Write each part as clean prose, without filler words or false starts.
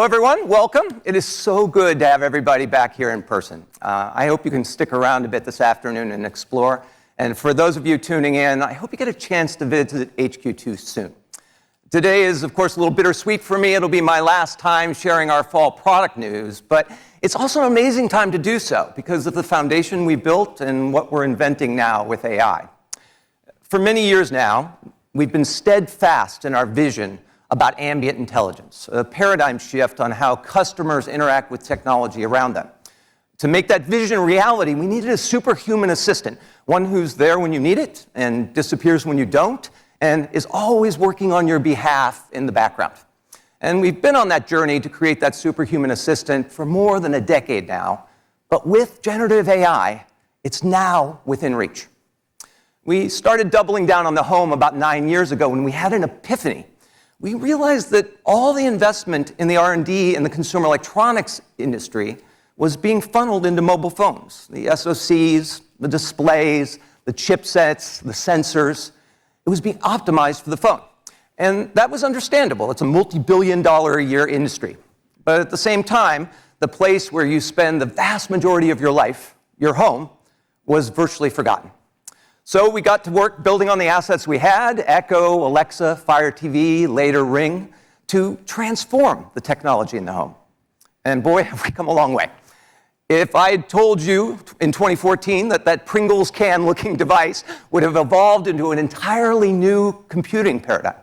everyone. Welcome. It is so good to have everybody back here in person. I hope you can stick around a bit this afternoon and explore. And for those of you tuning in, I hope you get a chance to visit HQ2 soon. Today is, of course, a little bittersweet for me. It'll be my last time sharing our fall product news, but it's also an amazing time to do so because of the foundation we built and what we're inventing now with AI. For many years now, we've been steadfast in our vision about ambient intelligence, a paradigm shift on how customers interact with technology around them. To make that vision a reality, we needed a superhuman assistant, one who's there when you need it and disappears when you don't, and is always working on your behalf in the background. And we've been on that journey to create that superhuman assistant for more than a decade now, but with generative AI, it's now within reach. We started doubling down on the home about 9 years ago when we had an epiphany. We realized that all the investment in the R&D in the consumer electronics industry was being funneled into mobile phones, the SoCs, the displays, the chipsets, the sensors. It was being optimized for the phone. And that was understandable. It's a multi-billion-dollar-a-year industry. But at the same time, the place where you spend the vast majority of your life, your home, was virtually forgotten. So we got to work building on the assets we had, Echo, Alexa, Fire TV, later Ring, to transform the technology in the home. And boy, have we come a long way. If I had told you in 2014 that that Pringles can-looking device would have evolved into an entirely new computing paradigm,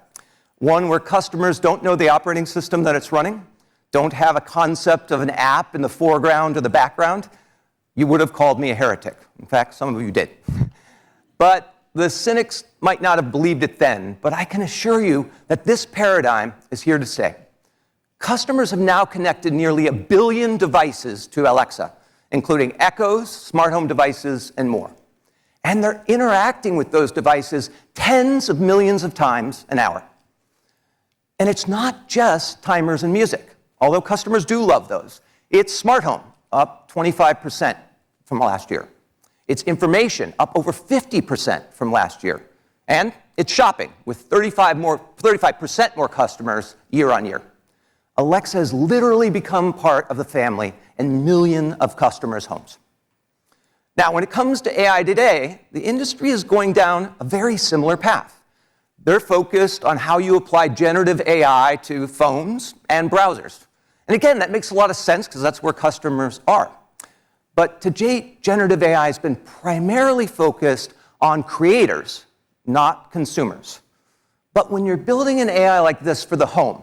one where customers don't know the operating system that it's running, don't have a concept of an app in the foreground or the background, you would have called me a heretic. In fact, some of you did. But the cynics might not have believed it then, but I can assure you that this paradigm is here to stay. Customers have now connected nearly 1 billion devices to Alexa, including Echoes, smart home devices, and more. And they're interacting with those devices tens of millions of times an hour. And it's not just timers and music, although customers do love those. It's smart home, up 25% from last year. It's information, up over 50% from last year. And it's shopping, with 35% more customers year on year. Alexa has literally become part of the family in millions of customers' homes. Now, when it comes to AI today, the industry is going down a very similar path. They're focused on how you apply generative AI to phones and browsers. And again, that makes a lot of sense because that's where customers are. But to date, generative AI has been primarily focused on creators, not consumers. But when you're building an AI like this for the home,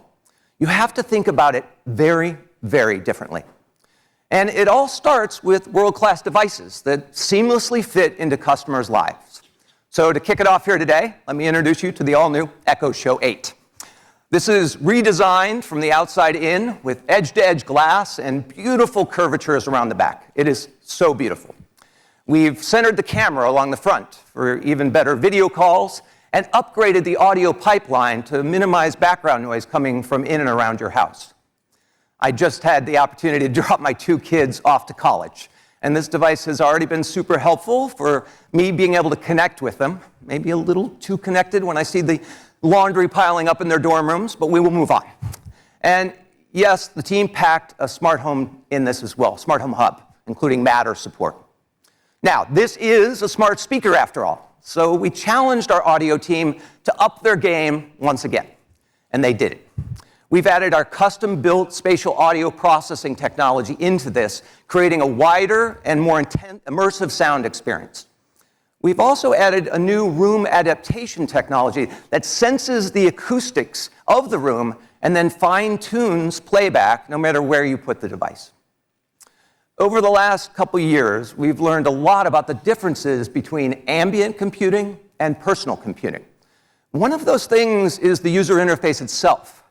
you have to think about it very, very differently. And it all starts with world-class devices that seamlessly fit into customers' lives. So to kick it off here today, let me introduce you to the all-new Echo Show 8. This is redesigned from the outside in with edge-to-edge glass and beautiful curvatures around the back. It is so beautiful. We've centered the camera along the front for even better video calls and upgraded the audio pipeline to minimize background noise coming from in and around your house. I just had the opportunity to drop my 2 kids off to college, and this device has already been super helpful for me being able to connect with them, maybe a little too connected when I see the laundry piling up in their dorm rooms, but we will move on. And yes, the team packed a smart home in this as well, smart home hub, including Matter support. Now, this is a smart speaker after all, so we challenged our audio team to up their game once again, and they did it. We've added our custom-built spatial audio processing technology into this, creating a wider and more immersive sound experience. We've also added a new room adaptation technology that senses the acoustics of the room and then fine-tunes playback no matter where you put the device. Over the last couple years, we've learned a lot about the differences between ambient computing and personal computing. One of those things is the user interface itself.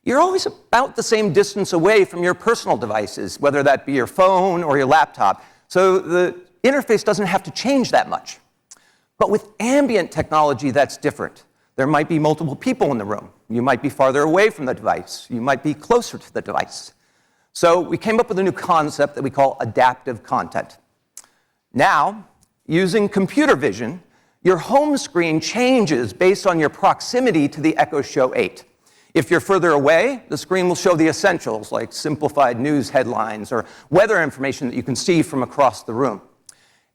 You're always about the same distance away from your personal devices, whether that be your phone or your laptop, so the interface doesn't have to change that much. But with ambient technology, that's different. There might be multiple people in the room. You might be farther away from the device. You might be closer to the device. So we came up with a new concept that we call adaptive content. Now, using computer vision, your home screen changes based on your proximity to the Echo Show 8. If you're further away, the screen will show the essentials like simplified news headlines or weather information that you can see from across the room.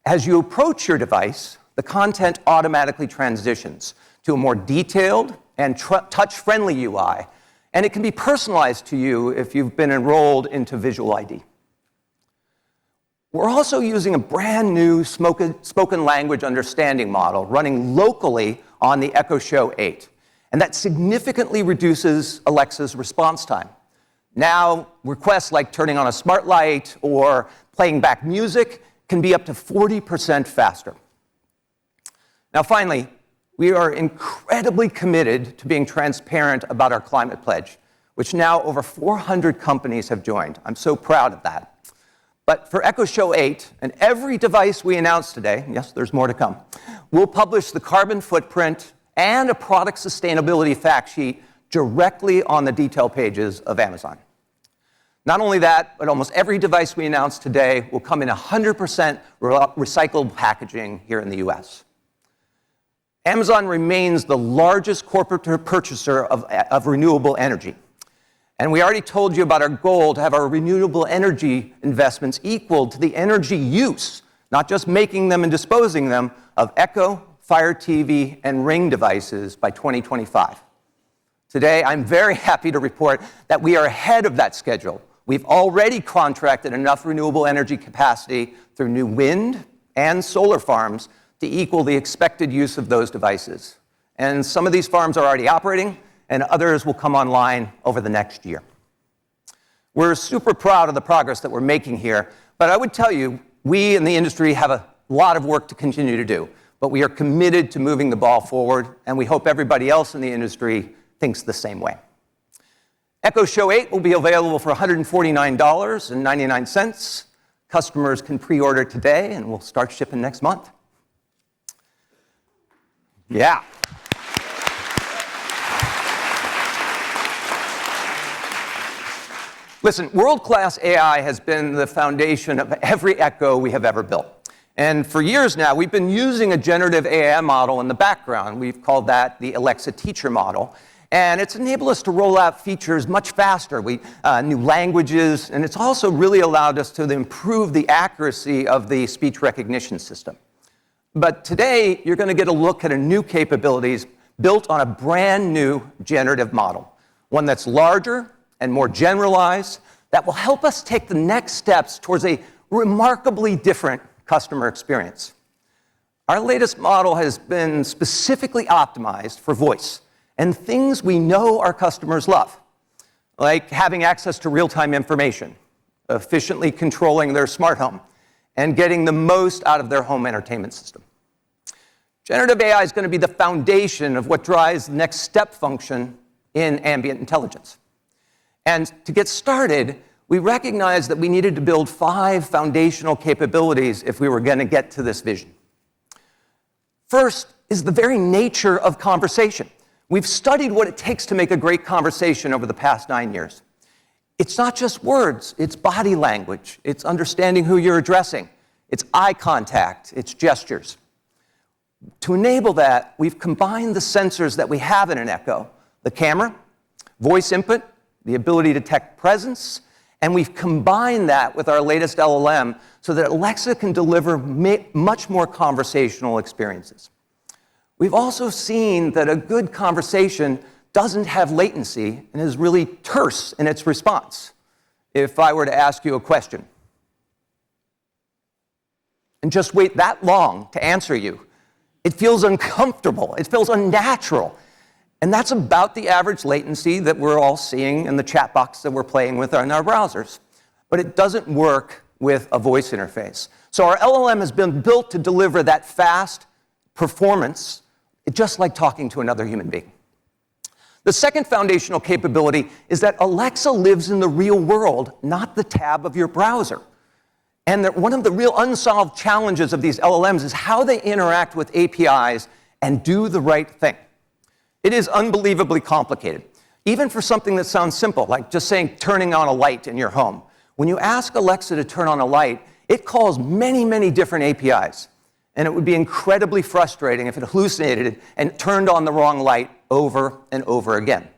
As you approach your device, the content automatically transitions to a more detailed and touch-friendly UI, and it can be personalized to you if you've been enrolled into Visual ID. We're also using a brand new spoken language understanding model running locally on the Echo Show 8, and that significantly reduces Alexa's response time. Now, requests like turning on a smart light or playing back music can be up to 40% faster. Now, finally, we are incredibly committed to being transparent about our climate pledge, which now over 400 companies have joined. I'm so proud of that. But for Echo Show 8 and every device we announce today, yes, there's more to come, we'll publish the carbon footprint and a product sustainability fact sheet directly on the detail pages of Amazon. Not only that, but almost every device we announce today will come in 100% recycled packaging here in the US. Amazon remains the largest corporate purchaser of renewable energy. And we already told you about our goal to have our renewable energy investments equal to the energy use, not just making them and disposing them, of Echo, Fire TV, and Ring devices by 2025. Today, I'm very happy to report that we are ahead of that schedule. We've already contracted enough renewable energy capacity through new wind and solar farms to equal the expected use of those devices. And some of these farms are already operating, and others will come online over the next year. We're super proud of the progress that we're making here, but I would tell you, we in the industry have a lot of work to continue to do, but we are committed to moving the ball forward, and we hope everybody else in the industry thinks the same way. Echo Show 8 will be available for $149.99. Customers can pre-order today, and we'll start shipping next month. Yeah. Listen, world-class AI has been the foundation of every Echo we have ever built. And for years now, we've been using a generative AI model in the background. We've called that the Alexa Teacher Model. And it's enabled us to roll out features much faster, new languages, and it's also really allowed us to improve the accuracy of the speech recognition system. But today, you're going to get a look at a new capabilities built on a brand new generative model, one that's larger and more generalized, that will help us take the next steps towards a remarkably different customer experience. Our latest model has been specifically optimized for voice and things we know our customers love, like having access to real-time information, efficiently controlling their smart home, and getting the most out of their home entertainment system. Generative AI is going to be the foundation of what drives the next step function in ambient intelligence. And to get started, we recognized that we needed to build 5 foundational capabilities if we were going to get to this vision. First is the very nature of conversation. We've studied what it takes to make a great conversation over the past 9 years. It's not just words, it's body language, it's understanding who you're addressing, it's eye contact, it's gestures. To enable that, we've combined the sensors that we have in an Echo, the camera, voice input, the ability to detect presence, and we've combined that with our latest LLM so that Alexa can deliver much more conversational experiences. We've also seen that a good conversation doesn't have latency and is really terse in its response. If I were to ask you a question and just wait that long to answer you, it feels uncomfortable, it feels unnatural. And that's about the average latency that we're all seeing in the chat box that we're playing with in our browsers. But it doesn't work with a voice interface. So our LLM has been built to deliver that fast performance, just like talking to another human being. The second foundational capability is that Alexa lives in the real world, not the tab of your browser. And that one of the real unsolved challenges of these LLMs is how they interact with APIs and do the right thing. It is unbelievably complicated, even for something that sounds simple, like just saying turning on a light in your home. When you ask Alexa to turn on a light, it calls many, many different APIs. And it would be incredibly frustrating if it hallucinated and turned on the wrong light over and over again.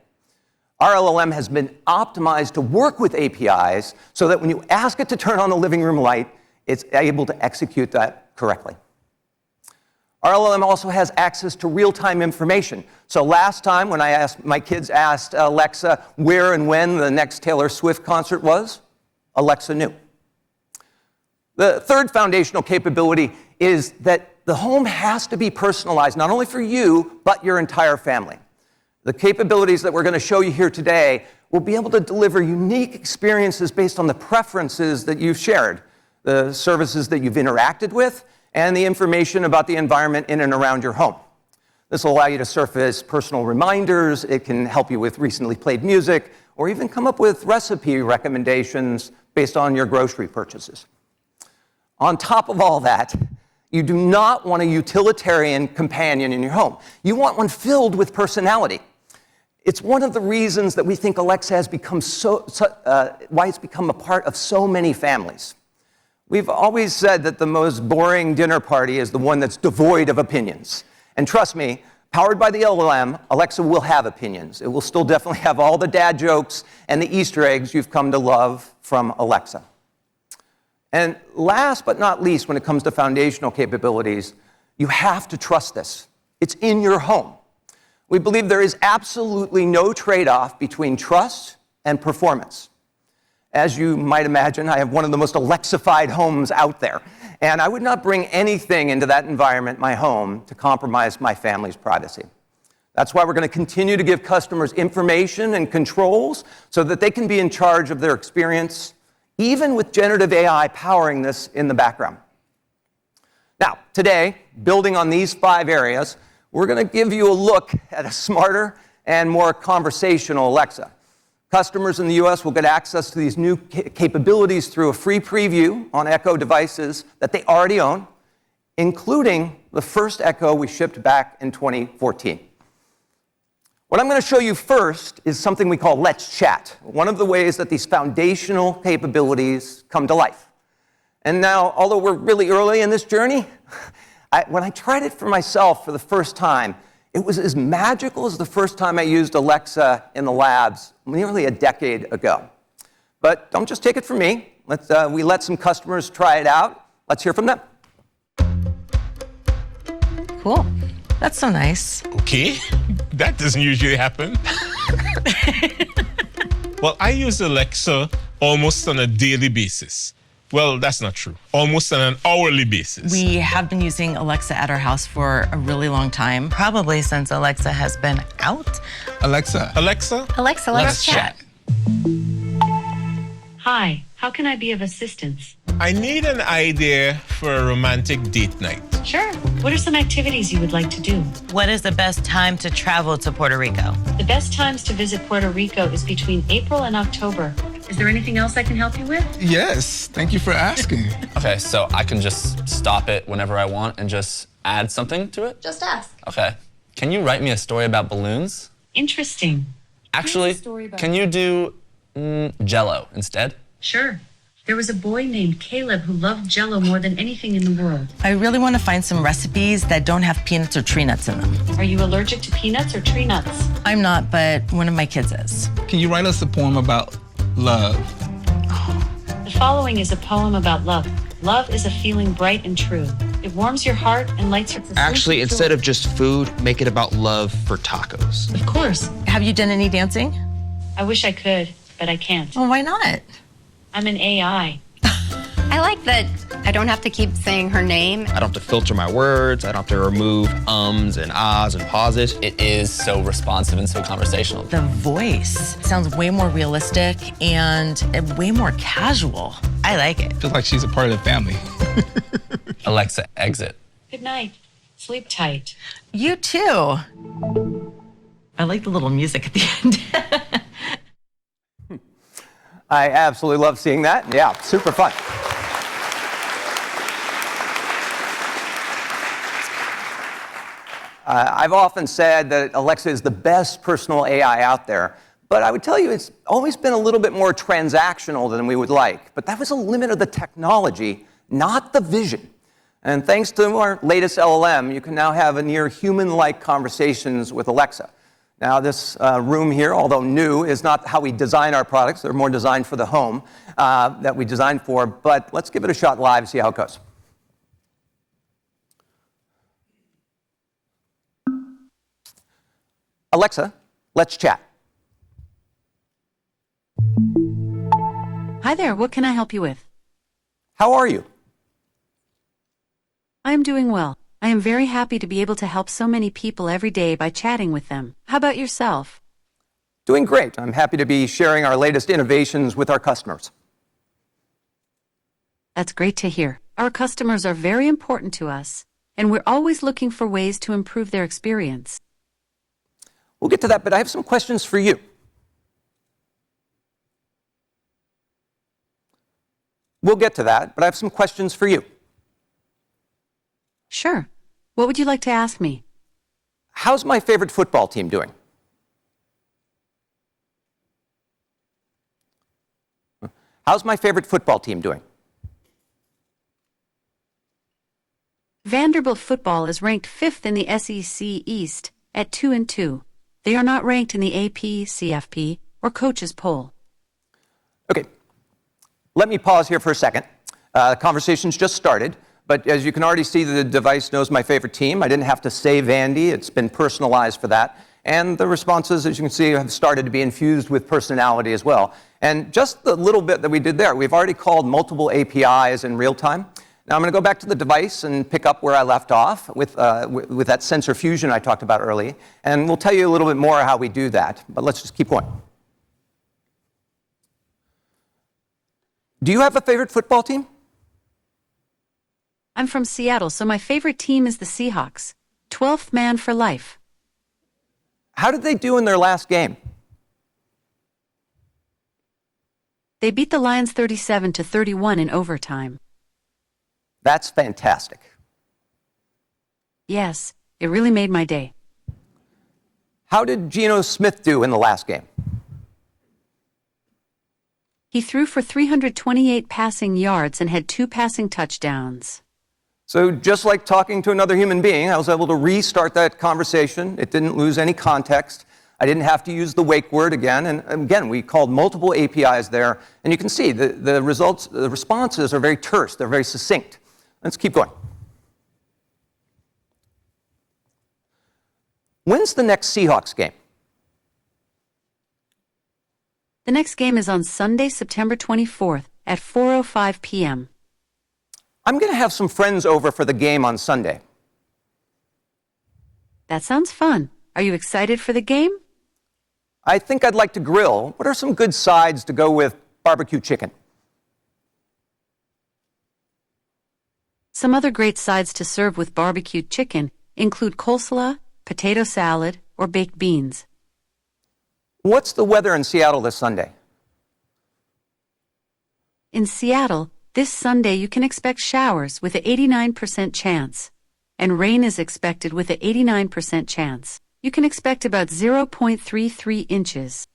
Our LLM has been optimized to work with APIs so that when you ask it to turn on the living room light, it's able to execute that correctly. Our LLM also has access to real-time information. So last time when my kids asked Alexa where and when the next Taylor Swift concert was, Alexa knew. The third foundational capability is that the home has to be personalized, not only for you, but your entire family. The capabilities that we're going to show you here today will be able to deliver unique experiences based on the preferences that you've shared, the services that you've interacted with, and the information about the environment in and around your home. This will allow you to surface personal reminders, it can help you with recently played music, or even come up with recipe recommendations based on your grocery purchases. On top of all that, you do not want a utilitarian companion in your home. You want one filled with personality. It's one of the reasons that we think Alexa has become why it's become a part of so many families. We've always said that the most boring dinner party is the one that's devoid of opinions. And trust me, powered by the LLM, Alexa will have opinions. It will still definitely have all the dad jokes and the Easter eggs you've come to love from Alexa. And last but not least, when it comes to foundational capabilities, you have to trust this. It's in your home. We believe there is absolutely no trade-off between trust and performance. As you might imagine, I have one of the most Alexified homes out there, and I would not bring anything into that environment, my home, to compromise my family's privacy. That's why we're going to continue to give customers information and controls so that they can be in charge of their experience, even with generative AI powering this in the background. Now, today, building on these 5 areas, we're going to give you a look at a smarter and more conversational Alexa. Customers in the US will get access to these new capabilities through a free preview on Echo devices that they already own, including the first Echo we shipped back in 2014. What I'm going to show you first is something we call Let's Chat, one of the ways that these foundational capabilities come to life. And now, although we're really early in this journey, when I tried it for myself for the first time, it was as magical as the first time I used Alexa in the labs nearly a decade ago. But don't just take it from me. We let some customers try it out. Let's hear from them. Cool. That's so nice. Okay, that doesn't usually happen. Well, I use Alexa almost on a daily basis. Well, that's not true. Almost on an hourly basis. We have been using Alexa at our house for a really long time, probably since Alexa has been out. Alexa, let's chat. Hi, how can I be of assistance? I need an idea for a romantic date night. Sure. What are some activities you would like to do? What is the best time to travel to Puerto Rico? The best times to visit Puerto Rico is between April and October. Is there anything else I can help you with? Yes, thank you for asking. Okay, so I can just stop it whenever I want and just add something to it? Just ask. Okay. Can you write me a story about balloons? Interesting. Actually, can you do Jell-O instead? Sure. There was a boy named Caleb who loved Jell-O more than anything in the world. I really want to find some recipes that don't have peanuts or tree nuts in them. Are you allergic to peanuts or tree nuts? I'm not, but one of my kids is. Can you write us a poem about love? The following is a poem about love. Love is a feeling bright and true. It warms your heart and lights your... Actually, instead of just food, make it about love for tacos. Of course. Have you done any dancing? I wish I could, but I can't. Well, why not? I'm an AI. I like that I don't have to keep saying her name. I don't have to filter my words. I don't have to remove ums and ahs and pauses. It is so responsive and so conversational. The voice sounds way more realistic and way more casual. I like it. Feels like she's a part of the family. Alexa, exit. Good night. Sleep tight. You too. I like the little music at the end. I absolutely love seeing that. Yeah, super fun. I've often said that Alexa is the best personal AI out there, but I would tell you it's always been a little bit more transactional than we would like. But that was a limit of the technology, not the vision. And thanks to our latest LLM, you can now have a near human-like conversations with Alexa. Now, this room here, although new, is not how we design our products. They're more designed for the home that we designed for. But let's give it a shot live, see how it goes. Alexa, let's chat. Hi there, what can I help you with? How are you? I am doing well. I am very happy to be able to help so many people every day by chatting with them. How about yourself? Doing great. I'm happy to be sharing our latest innovations with our customers. That's great to hear. Our customers are very important to us, and we're always looking for ways to improve their experience. We'll get to that, but I have some questions for you. We'll get to that, but I have some questions for you. Sure. What would you like to ask me? How's my favorite football team doing? How's my favorite football team doing? Vanderbilt football is ranked 5th in the SEC East at 2-2. They are not ranked in the AP, CFP, or coaches poll. Okay, let me pause here for a second. The conversation's just started, but as you can already see, the device knows my favorite team. I didn't have to say Vandy. It's been personalized for that. And the responses, as you can see, have started to be infused with personality as well. And just the little bit that we did there, we've already called multiple APIs in real time. Now I'm going to go back to the device and pick up where I left off with that sensor fusion I talked about earlier. And we'll tell you a little bit more how we do that. But let's just keep going. Do you have a favorite football team? I'm from Seattle, so my favorite team is the Seahawks. 12th man for life. How did they do in their last game? They beat the Lions 37-31 in overtime. That's fantastic. Yes, it really made my day. How did Geno Smith do in the last game? He threw for 328 passing yards and had 2 passing touchdowns. So just like talking to another human being, I was able to restart that conversation. It didn't lose any context. I didn't have to use the wake word again. And again, we called multiple APIs there. And you can see the results, the responses are very terse. They're very succinct. Let's keep going. When's the next Seahawks game? The next game is on Sunday, September 24th at 4:05 p.m. I'm going to have some friends over for the game on Sunday. That sounds fun. Are you excited for the game? I think I'd like to grill. What are some good sides to go with barbecue chicken? Some other great sides to serve with barbecued chicken include coleslaw, potato salad, or baked beans. What's the weather in Seattle this Sunday? In Seattle, this Sunday you can expect showers with an 89% chance, and rain is expected with an 89% chance. You can expect about 0.33 inches.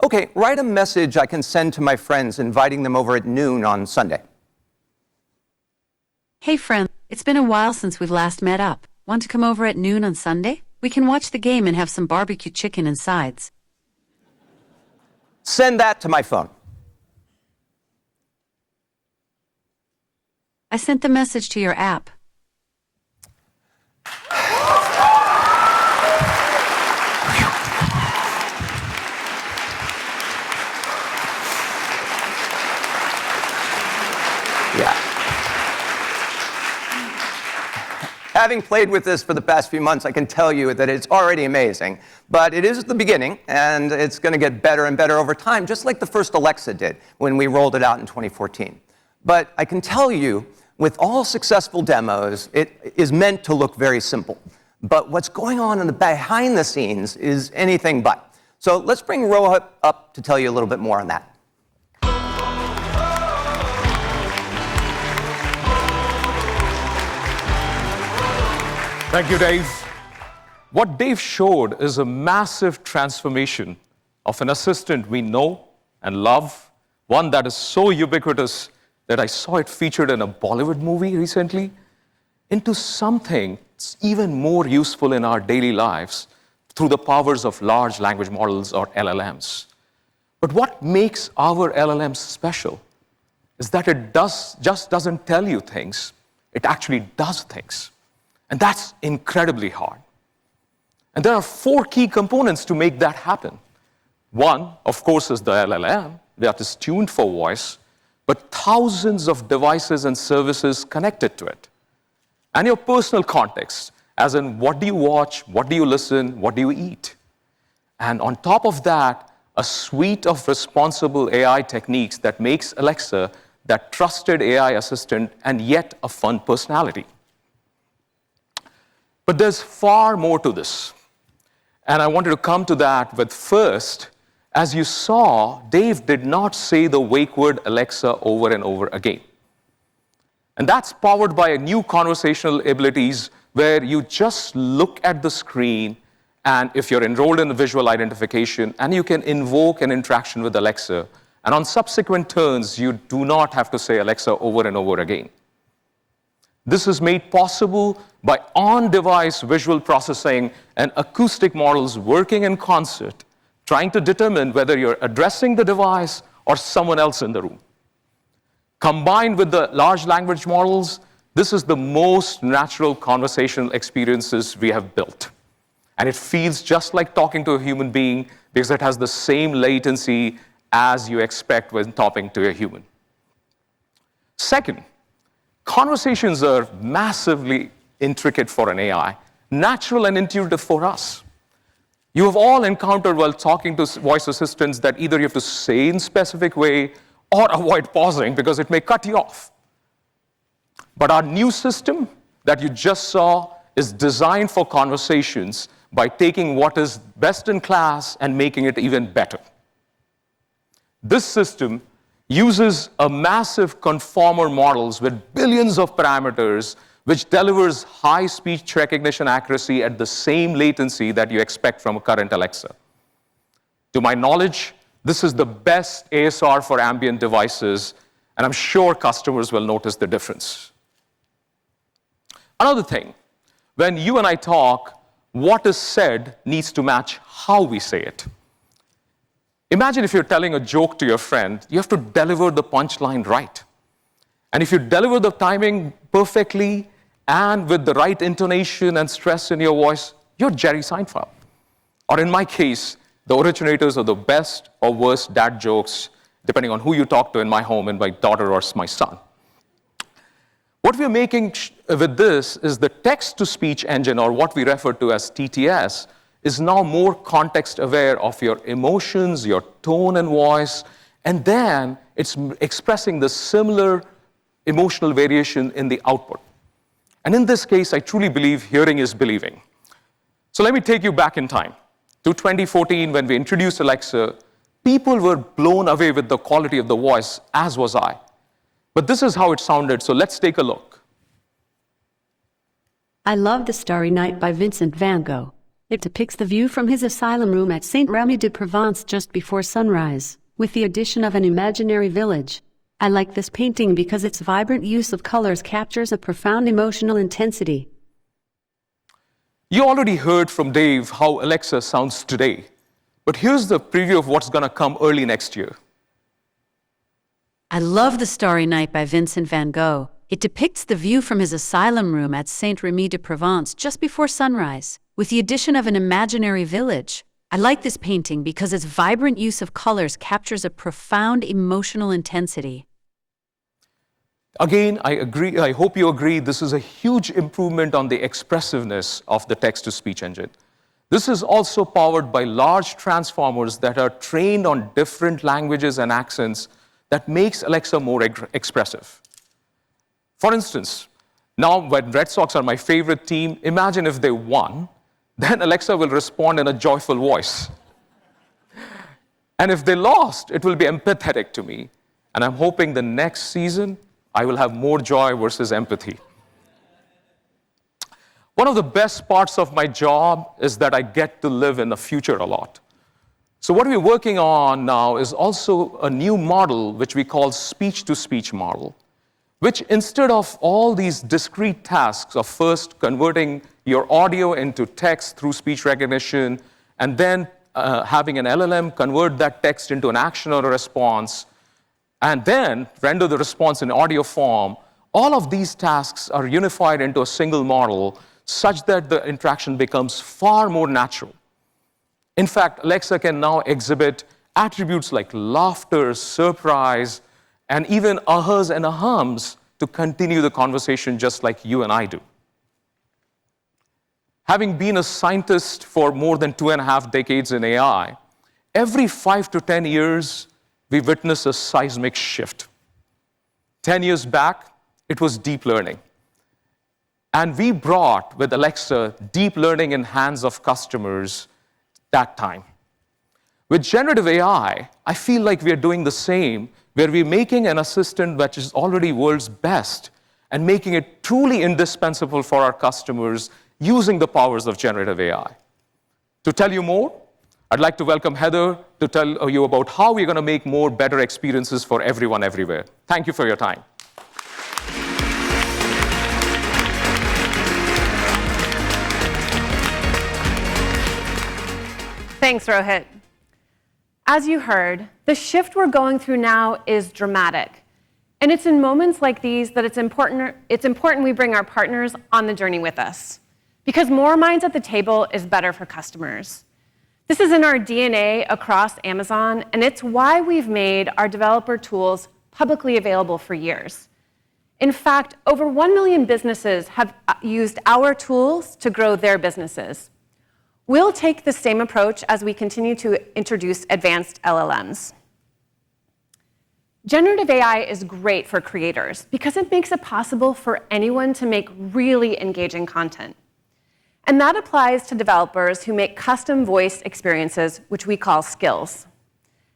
Okay, write a message I can send to my friends inviting them over at noon on Sunday. Hey friend, it's been a while since we've last met up. Want to come over at noon on Sunday? We can watch the game and have some barbecue chicken and sides. Send that to my phone. I sent the message to your app. Yeah. Having played with this for the past few months, I can tell you that it's already amazing. But it is the beginning, and it's going to get better and better over time, just like the first Alexa did when we rolled it out in 2014. But I can tell you, with all successful demos, it is meant to look very simple. But what's going on in the behind the scenes is anything but. So let's bring Rohit up to tell you a little bit more on that. Thank you, Dave. What Dave showed is a massive transformation of an assistant we know and love, one that is so ubiquitous that I saw it featured in a Bollywood movie recently, into something that's even more useful in our daily lives through the powers of large language models or LLMs. But what makes our LLMs special is that it just doesn't tell you things, it actually does things. And that's incredibly hard. And there are 4 key components to make that happen. One, of course, is the LLM that is tuned for voice, but thousands of devices and services connected to it. And your personal context, as in what do you watch, what do you listen, what do you eat? And on top of that, a suite of responsible AI techniques that makes Alexa that trusted AI assistant and yet a fun personality. But there's far more to this. And I wanted to come to that, but first, as you saw, Dave did not say the wake word Alexa over and over again. And that's powered by new conversational abilities where you just look at the screen, and if you're enrolled in visual identification, and you can invoke an interaction with Alexa, and on subsequent turns, you do not have to say Alexa over and over again. This is made possible by on-device visual processing and acoustic models working in concert, trying to determine whether you're addressing the device or someone else in the room. Combined with the large language models, this is the most natural conversational experiences we have built. And it feels just like talking to a human being because it has the same latency as you expect when talking to a human. Second, conversations are massively intricate for an AI, natural and intuitive for us. You have all encountered while talking to voice assistants that either you have to say in a specific way or avoid pausing because it may cut you off. But our new system that you just saw is designed for conversations by taking what is best in class and making it even better. This system uses a massive conformer models with billions of parameters, which delivers high speech recognition accuracy at the same latency that you expect from a current Alexa. To my knowledge, this is the best ASR for ambient devices, and I'm sure customers will notice the difference. Another thing, when you and I talk, what is said needs to match how we say it. Imagine if you're telling a joke to your friend, you have to deliver the punchline right. And if you deliver the timing perfectly and with the right intonation and stress in your voice, you're Jerry Seinfeld. Or in my case, the originators of the best or worst dad jokes, depending on who you talk to in my home and my daughter or my son. What we're making with this is the text-to-speech engine, or what we refer to as TTS, is now more context-aware of your emotions, your tone and voice, and then it's expressing the similar emotional variation in the output. And in this case, I truly believe hearing is believing. So let me take you back in time to 2014 when we introduced Alexa. People were blown away with the quality of the voice, as was I. But this is how it sounded, so let's take a look. I love The Starry Night by Vincent van Gogh. It depicts the view from his asylum room at Saint-Rémy-de-Provence just before sunrise, with the addition of an imaginary village. I like this painting because its vibrant use of colors captures a profound emotional intensity. You already heard from Dave how Alexa sounds today, but here's the preview of what's going to come early next year. I love The Starry Night by Vincent van Gogh. It depicts the view from his asylum room at Saint-Rémy-de-Provence just before sunrise, with the addition of an imaginary village. I like this painting because its vibrant use of colors captures a profound emotional intensity. Again, I agree. I hope you agree this is a huge improvement on the expressiveness of the text-to-speech engine. This is also powered by large transformers that are trained on different languages and accents that makes Alexa more expressive. For instance, now when Red Sox are my favorite team, imagine if they won, then Alexa will respond in a joyful voice. And if they lost, it will be empathetic to me. And I'm hoping the next season, I will have more joy versus empathy. One of the best parts of my job is that I get to live in the future a lot. So what we're working on now is also a new model, which we call speech-to-speech model, which instead of all these discrete tasks of first converting your audio into text through speech recognition, and then having an LLM convert that text into an action or a response, and then render the response in audio form, all of these tasks are unified into a single model such that the interaction becomes far more natural. In fact, Alexa can now exhibit attributes like laughter, surprise, and even ahas and ahams to continue the conversation just like you and I do. Having been a scientist for more than 2.5 decades in AI, every 5 to 10 years, we witness a seismic shift. 10 years back, it was deep learning. And we brought, with Alexa, deep learning in hands of customers that time. With generative AI, I feel like we are doing the same, where we're making an assistant which is already world's best and making it truly indispensable for our customers using the powers of generative AI. To tell you more, I'd like to welcome Heather to tell you about how we're going to make more better experiences for everyone everywhere. Thank you for your time. Thanks, Rohit. As you heard, the shift we're going through now is dramatic. And it's in moments like these that it's important we bring our partners on the journey with us. Because more minds at the table is better for customers. This is in our DNA across Amazon, and it's why we've made our developer tools publicly available for years. In fact, over 1 million businesses have used our tools to grow their businesses. We'll take the same approach as we continue to introduce advanced LLMs. Generative AI is great for creators because it makes it possible for anyone to make really engaging content. And that applies to developers who make custom voice experiences, which we call skills.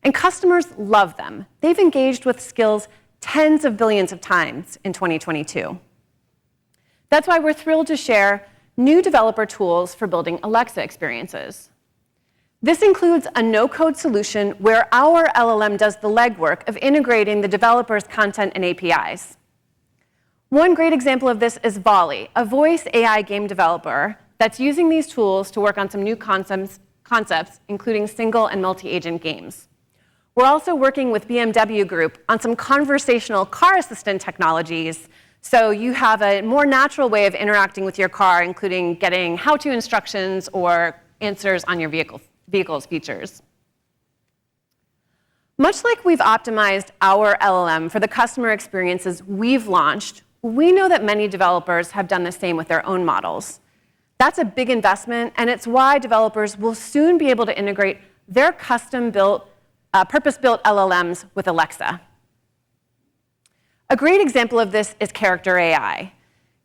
And customers love them. They've engaged with skills tens of billions of times in 2022. That's why we're thrilled to share new developer tools for building Alexa experiences. This includes a no-code solution where our LLM does the legwork of integrating the developer's content and APIs. One great example of this is Volley, a voice AI game developer that's using these tools to work on some new concepts, including single and multi-agent games. We're also working with BMW Group on some conversational car assistant technologies, so you have a more natural way of interacting with your car, including getting how-to instructions or answers on your vehicle's features. Much like we've optimized our LLM for the customer experiences we've launched, we know that many developers have done the same with their own models. That's a big investment, and it's why developers will soon be able to integrate their custom-built, purpose-built LLMs with Alexa. A great example of this is Character AI.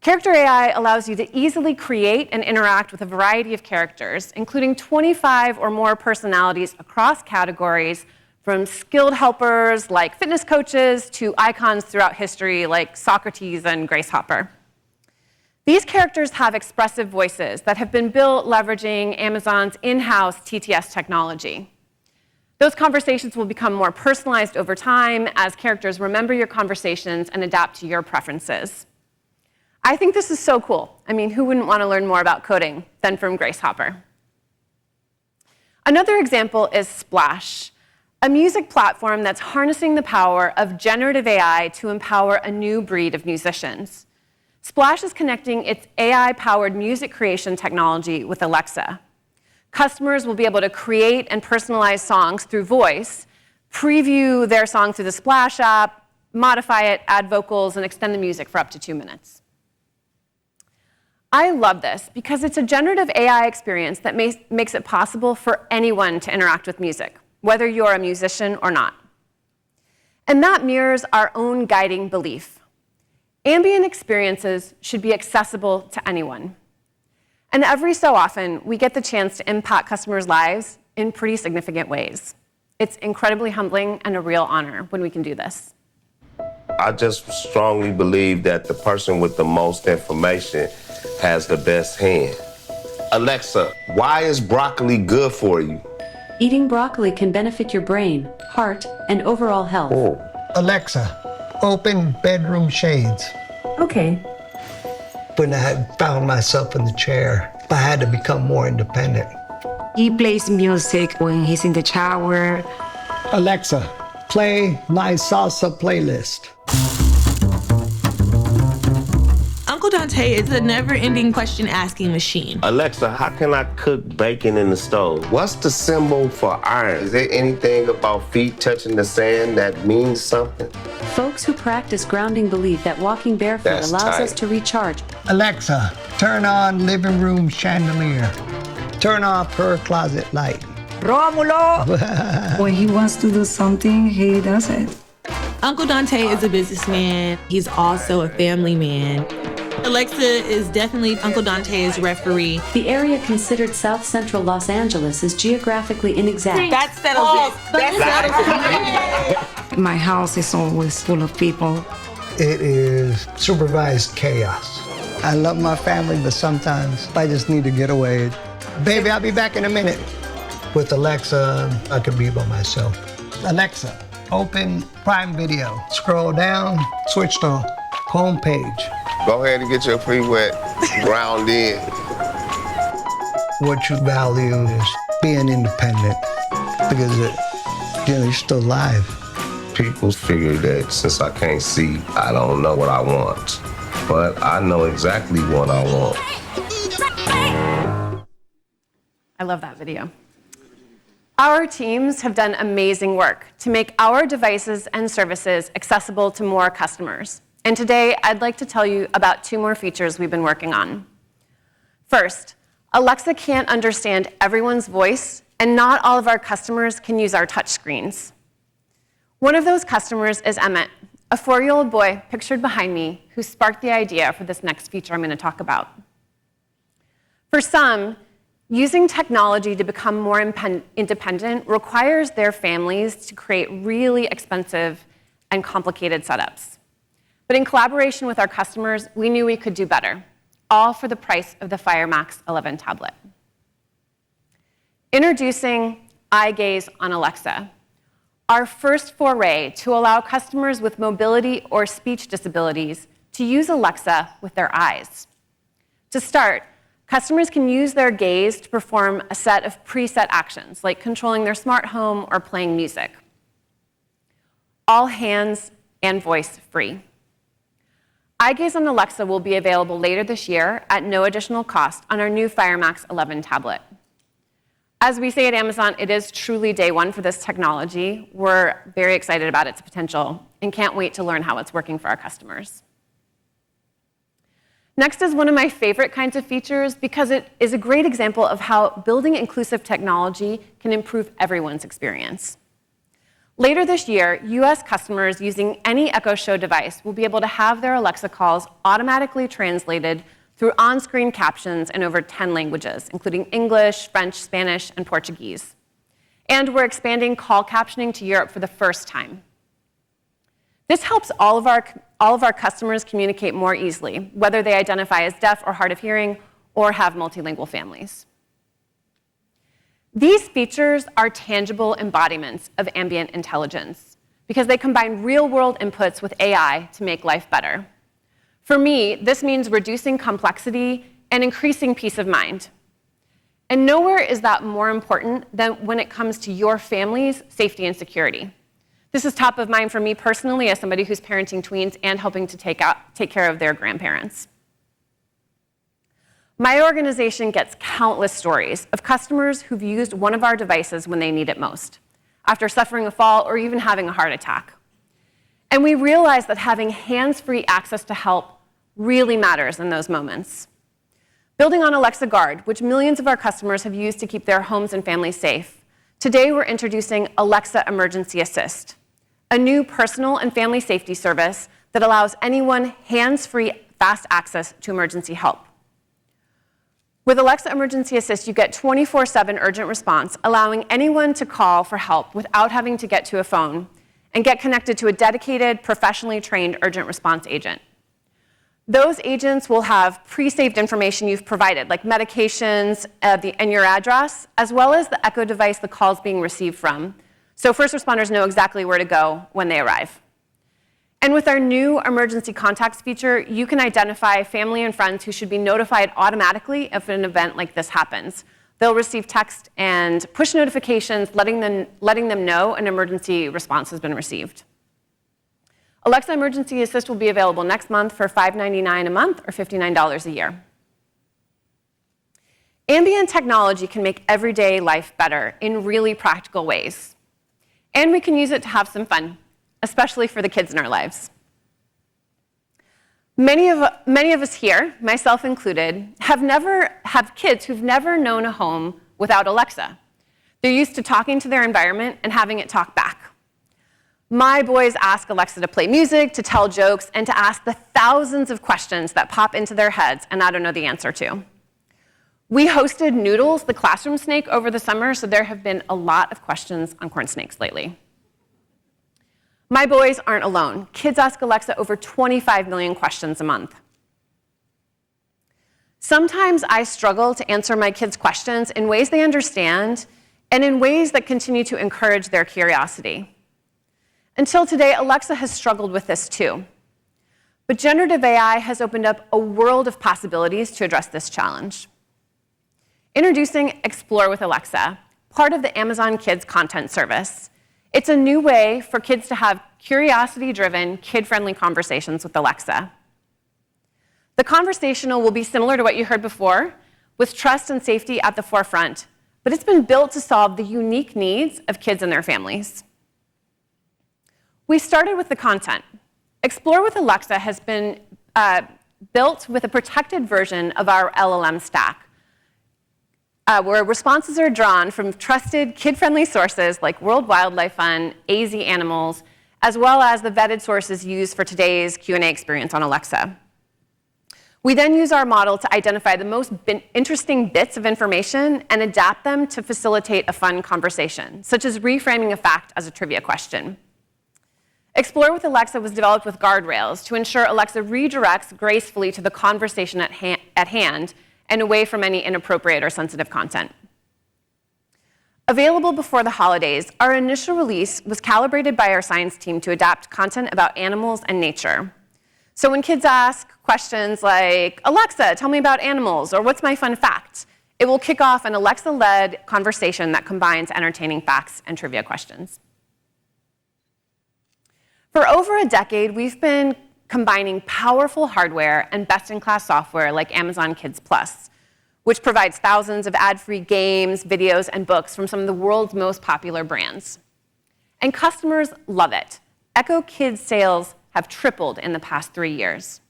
Character AI allows you to easily create and interact with a variety of characters, including 25 or more personalities across categories, from skilled helpers like fitness coaches to icons throughout history like Socrates and Grace Hopper. These characters have expressive voices that have been built leveraging Amazon's in-house TTS technology. Those conversations will become more personalized over time as characters remember your conversations and adapt to your preferences. I think this is so cool. I mean, who wouldn't want to learn more about coding than from Grace Hopper? Another example is Splash, a music platform that's harnessing the power of generative AI to empower a new breed of musicians. Splash is connecting its AI-powered music creation technology with Alexa. Customers will be able to create and personalize songs through voice, preview their song through the Splash app, modify it, add vocals, and extend the music for up to 2 minutes. I love this because it's a generative AI experience that makes it possible for anyone to interact with music, whether you're a musician or not. And that mirrors our own guiding belief. Ambient experiences should be accessible to anyone. And every so often, we get the chance to impact customers' lives in pretty significant ways. It's incredibly humbling and a real honor when we can do this. I just strongly believe that the person with the most information has the best hand. Alexa, why is broccoli good for you? Eating broccoli can benefit your brain, heart, and overall health. Oh. Alexa, open bedroom shades. Okay. When I had found myself in the chair, I had to become more independent. He plays music when he's in the shower. Alexa, play my salsa playlist. Uncle Dante is a never-ending question-asking machine. Alexa, how can I cook bacon in the stove? What's the symbol for iron? Is there anything about feet touching the sand that means something? Folks who practice grounding believe that walking barefoot That's allows tight. us to recharge. Alexa, turn on living room chandelier. Turn off her closet light. Romulo! When he wants to do something, he does it. Uncle Dante is a businessman. He's also a family man. Alexa is definitely Uncle Dante's referee. The area considered South Central Los Angeles is geographically inexact. That settles it. That settles it. My house is always full of people. It is supervised chaos. I love my family, but sometimes I just need to get away. Baby, I'll be back in a minute. With Alexa, I can be by myself. Alexa, open Prime Video. Scroll down, switch to home page. Go ahead and get your pre-wet ground in. What you value is being independent because you're still alive. People figure that since I can't see, I don't know what I want. But I know exactly what I want. I love that video. Our teams have done amazing work to make our devices and services accessible to more customers. And today, I'd like to tell you about 2 more features we've been working on. First, Alexa can't understand everyone's voice, and not all of our customers can use our touchscreens. One of those customers is Emmett, a 4-year-old boy pictured behind me who sparked the idea for this next feature I'm going to talk about. For some, using technology to become more independent requires their families to create really expensive and complicated setups. But in collaboration with our customers, we knew we could do better, all for the price of the Fire Max 11 tablet. Introducing Eye Gaze on Alexa, our first foray to allow customers with mobility or speech disabilities to use Alexa with their eyes. To start, customers can use their gaze to perform a set of preset actions, like controlling their smart home or playing music. All hands and voice free. Eye Gaze on Alexa will be available later this year at no additional cost on our new Fire Max 11 tablet. As we say at Amazon, it is truly day one for this technology. We're very excited about its potential and can't wait to learn how it's working for our customers. Next is one of my favorite kinds of features because it is a great example of how building inclusive technology can improve everyone's experience. Later this year, US customers using any Echo Show device will be able to have their Alexa calls automatically translated through on-screen captions in over 10 languages, including English, French, Spanish, and Portuguese. And we're expanding call captioning to Europe for the first time. This helps all of our customers communicate more easily, whether they identify as deaf or hard of hearing or have multilingual families. These features are tangible embodiments of ambient intelligence because they combine real-world inputs with AI to make life better. For me, this means reducing complexity and increasing peace of mind. And nowhere is that more important than when it comes to your family's safety and security. This is top of mind for me personally as somebody who's parenting tweens and helping to take care of their grandparents. My organization gets countless stories of customers who've used one of our devices when they need it most, after suffering a fall or even having a heart attack. And we realize that having hands-free access to help really matters in those moments. Building on Alexa Guard, which millions of our customers have used to keep their homes and families safe, today we're introducing Alexa Emergency Assist, a new personal and family safety service that allows anyone hands-free fast access to emergency help. With Alexa Emergency Assist, you get 24/7 urgent response, allowing anyone to call for help without having to get to a phone and get connected to a dedicated, professionally trained urgent response agent. Those agents will have pre-saved information you've provided, like medications and your address, as well as the Echo device the call is being received from, so first responders know exactly where to go when they arrive. And with our new emergency contacts feature, you can identify family and friends who should be notified automatically if an event like this happens. They'll receive text and push notifications letting them know an emergency response has been received. Alexa Emergency Assist will be available next month for $5.99 a month or $59 a year. Ambient technology can make everyday life better in really practical ways. And we can use it to have some fun, especially for the kids in our lives. Many of us here, myself included, have kids who've never known a home without Alexa. They're used to talking to their environment and having it talk back. My boys ask Alexa to play music, to tell jokes, and to ask the thousands of questions that pop into their heads and I don't know the answer to. We hosted Noodles, the classroom snake, over the summer, so there have been a lot of questions on corn snakes lately. My boys aren't alone. Kids ask Alexa over 25 million questions a month. Sometimes I struggle to answer my kids' questions in ways they understand and in ways that continue to encourage their curiosity. Until today, Alexa has struggled with this too. But generative AI has opened up a world of possibilities to address this challenge. Introducing Explore with Alexa, part of the Amazon Kids content service. It's a new way for kids to have curiosity-driven, kid-friendly conversations with Alexa. The conversational will be similar to what you heard before, with trust and safety at the forefront, but it's been built to solve the unique needs of kids and their families. We started with the content. Explore with Alexa has been built with a protected version of our LLM stack, where responses are drawn from trusted, kid-friendly sources like World Wildlife Fund, AZ Animals, as well as the vetted sources used for today's Q&A experience on Alexa. We then use our model to identify the most interesting bits of information and adapt them to facilitate a fun conversation, such as reframing a fact as a trivia question. Explore with Alexa was developed with guardrails to ensure Alexa redirects gracefully to the conversation at hand and away from any inappropriate or sensitive content. Available before the holidays, our initial release was calibrated by our science team to adapt content about animals and nature. So when kids ask questions like, Alexa, tell me about animals, or what's my fun fact, it will kick off an Alexa-led conversation that combines entertaining facts and trivia questions. For over a decade, we've been combining powerful hardware and best-in-class software like Amazon Kids Plus, which provides thousands of ad-free games, videos, and books from some of the world's most popular brands. And customers love it. Echo Kids sales have tripled in the past 3 years.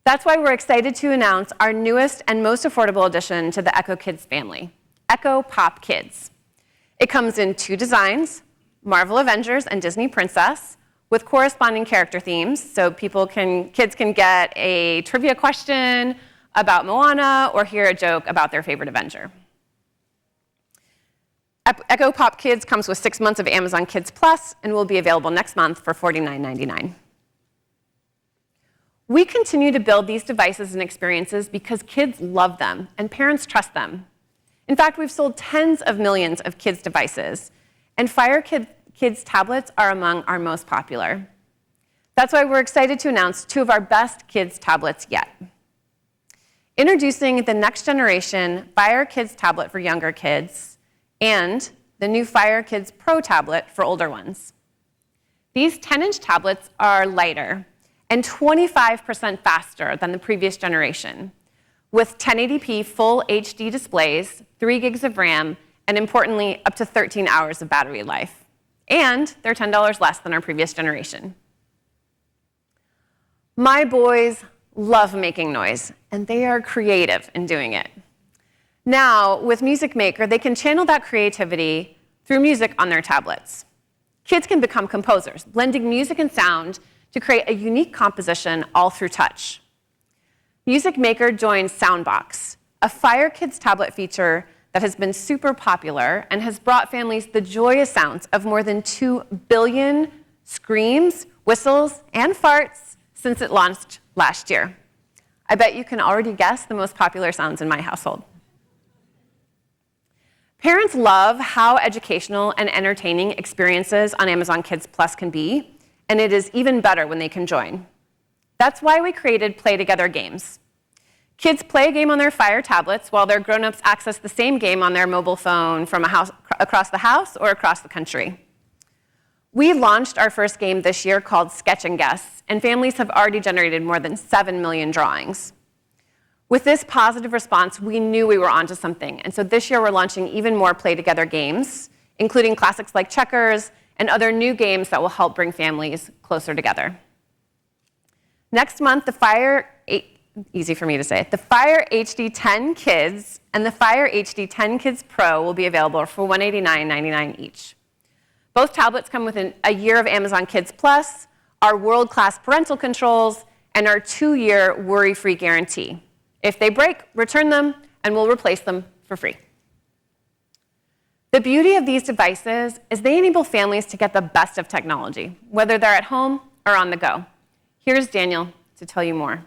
That's why we're excited to announce our newest and most affordable addition to the Echo Kids family, Echo Pop Kids. It comes in 2 designs, Marvel Avengers and Disney Princess, with corresponding character themes, so kids can get a trivia question about Moana or hear a joke about their favorite Avenger. Echo Pop Kids comes with 6 months of Amazon Kids Plus and will be available next month for $49.99. We continue to build these devices and experiences because kids love them and parents trust them. In fact, we've sold tens of millions of kids' devices, and Fire Kids tablets are among our most popular. That's why we're excited to announce 2 of our best kids tablets yet. Introducing the next generation Fire Kids tablet for younger kids and the new Fire Kids Pro tablet for older ones. These 10-inch tablets are lighter and 25% faster than the previous generation, with 1080p full HD displays, 3 gigs of RAM, and importantly, up to 13 hours of battery life. And they're $10 less than our previous generation. My boys love making noise, and they are creative in doing it. Now, with Music Maker, they can channel that creativity through music on their tablets. Kids can become composers, blending music and sound to create a unique composition all through touch. Music Maker joins Soundbox, a Fire Kids tablet feature that has been super popular and has brought families the joyous sounds of more than 2 billion screams, whistles, and farts since it launched last year. I bet you can already guess the most popular sounds in my household. Parents love how educational and entertaining experiences on Amazon Kids Plus can be, and it is even better when they can join. That's why we created Play Together games. Kids play a game on their Fire tablets while their grown-ups access the same game on their mobile phone from across the house or across the country. We launched our first game this year called Sketch and Guess, and families have already generated more than 7 million drawings. With this positive response, we knew we were onto something, and so this year we're launching even more Play Together games, including classics like checkers and other new games that will help bring families closer together. Next month, the Fire HD 10 Kids and the Fire HD 10 Kids Pro will be available for $189.99 each. Both tablets come with a year of Amazon Kids Plus, our world-class parental controls, and our 2-year worry-free guarantee. If they break, return them, and we'll replace them for free. The beauty of these devices is they enable families to get the best of technology, whether they're at home or on the go. Here's Daniel to tell you more.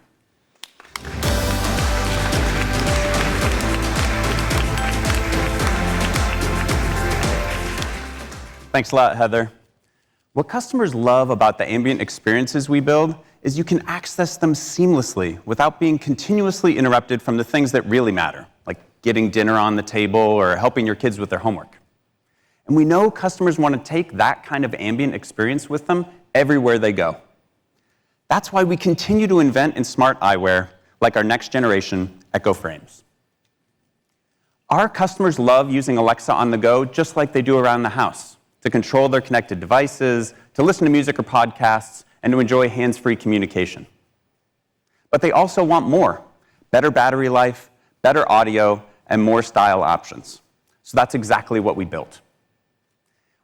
Thanks a lot, Heather. What customers love about the ambient experiences we build is you can access them seamlessly without being continuously interrupted from the things that really matter, like getting dinner on the table or helping your kids with their homework. And we know customers want to take that kind of ambient experience with them everywhere they go. That's why we continue to invent in smart eyewear, like our next generation Echo Frames. Our customers love using Alexa on the go just like they do around the house, to control their connected devices, to listen to music or podcasts, and to enjoy hands-free communication. But they also want more: better battery life, better audio, and more style options. So that's exactly what we built.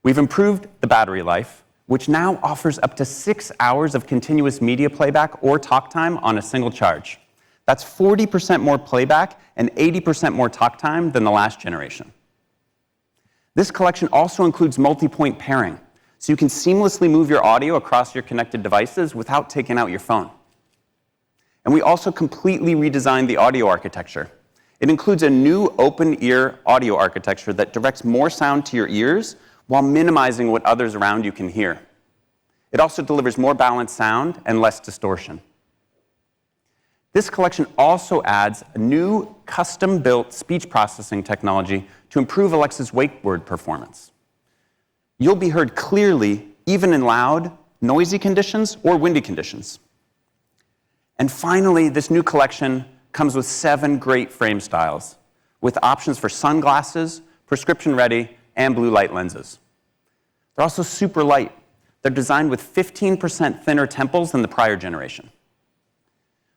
We've improved the battery life, which now offers up to 6 hours of continuous media playback or talk time on a single charge. That's 40% more playback and 80% more talk time than the last generation. This collection also includes multi-point pairing, so you can seamlessly move your audio across your connected devices without taking out your phone. And we also completely redesigned the audio architecture. It includes a new open-ear audio architecture that directs more sound to your ears while minimizing what others around you can hear. It also delivers more balanced sound and less distortion. This collection also adds a new custom-built speech processing technology to improve Alexa's wake word performance. You'll be heard clearly even in loud, noisy conditions or windy conditions. And finally, this new collection comes with 7 great frame styles, with options for sunglasses, prescription-ready, and blue light lenses. They're also super light. They're designed with 15% thinner temples than the prior generation.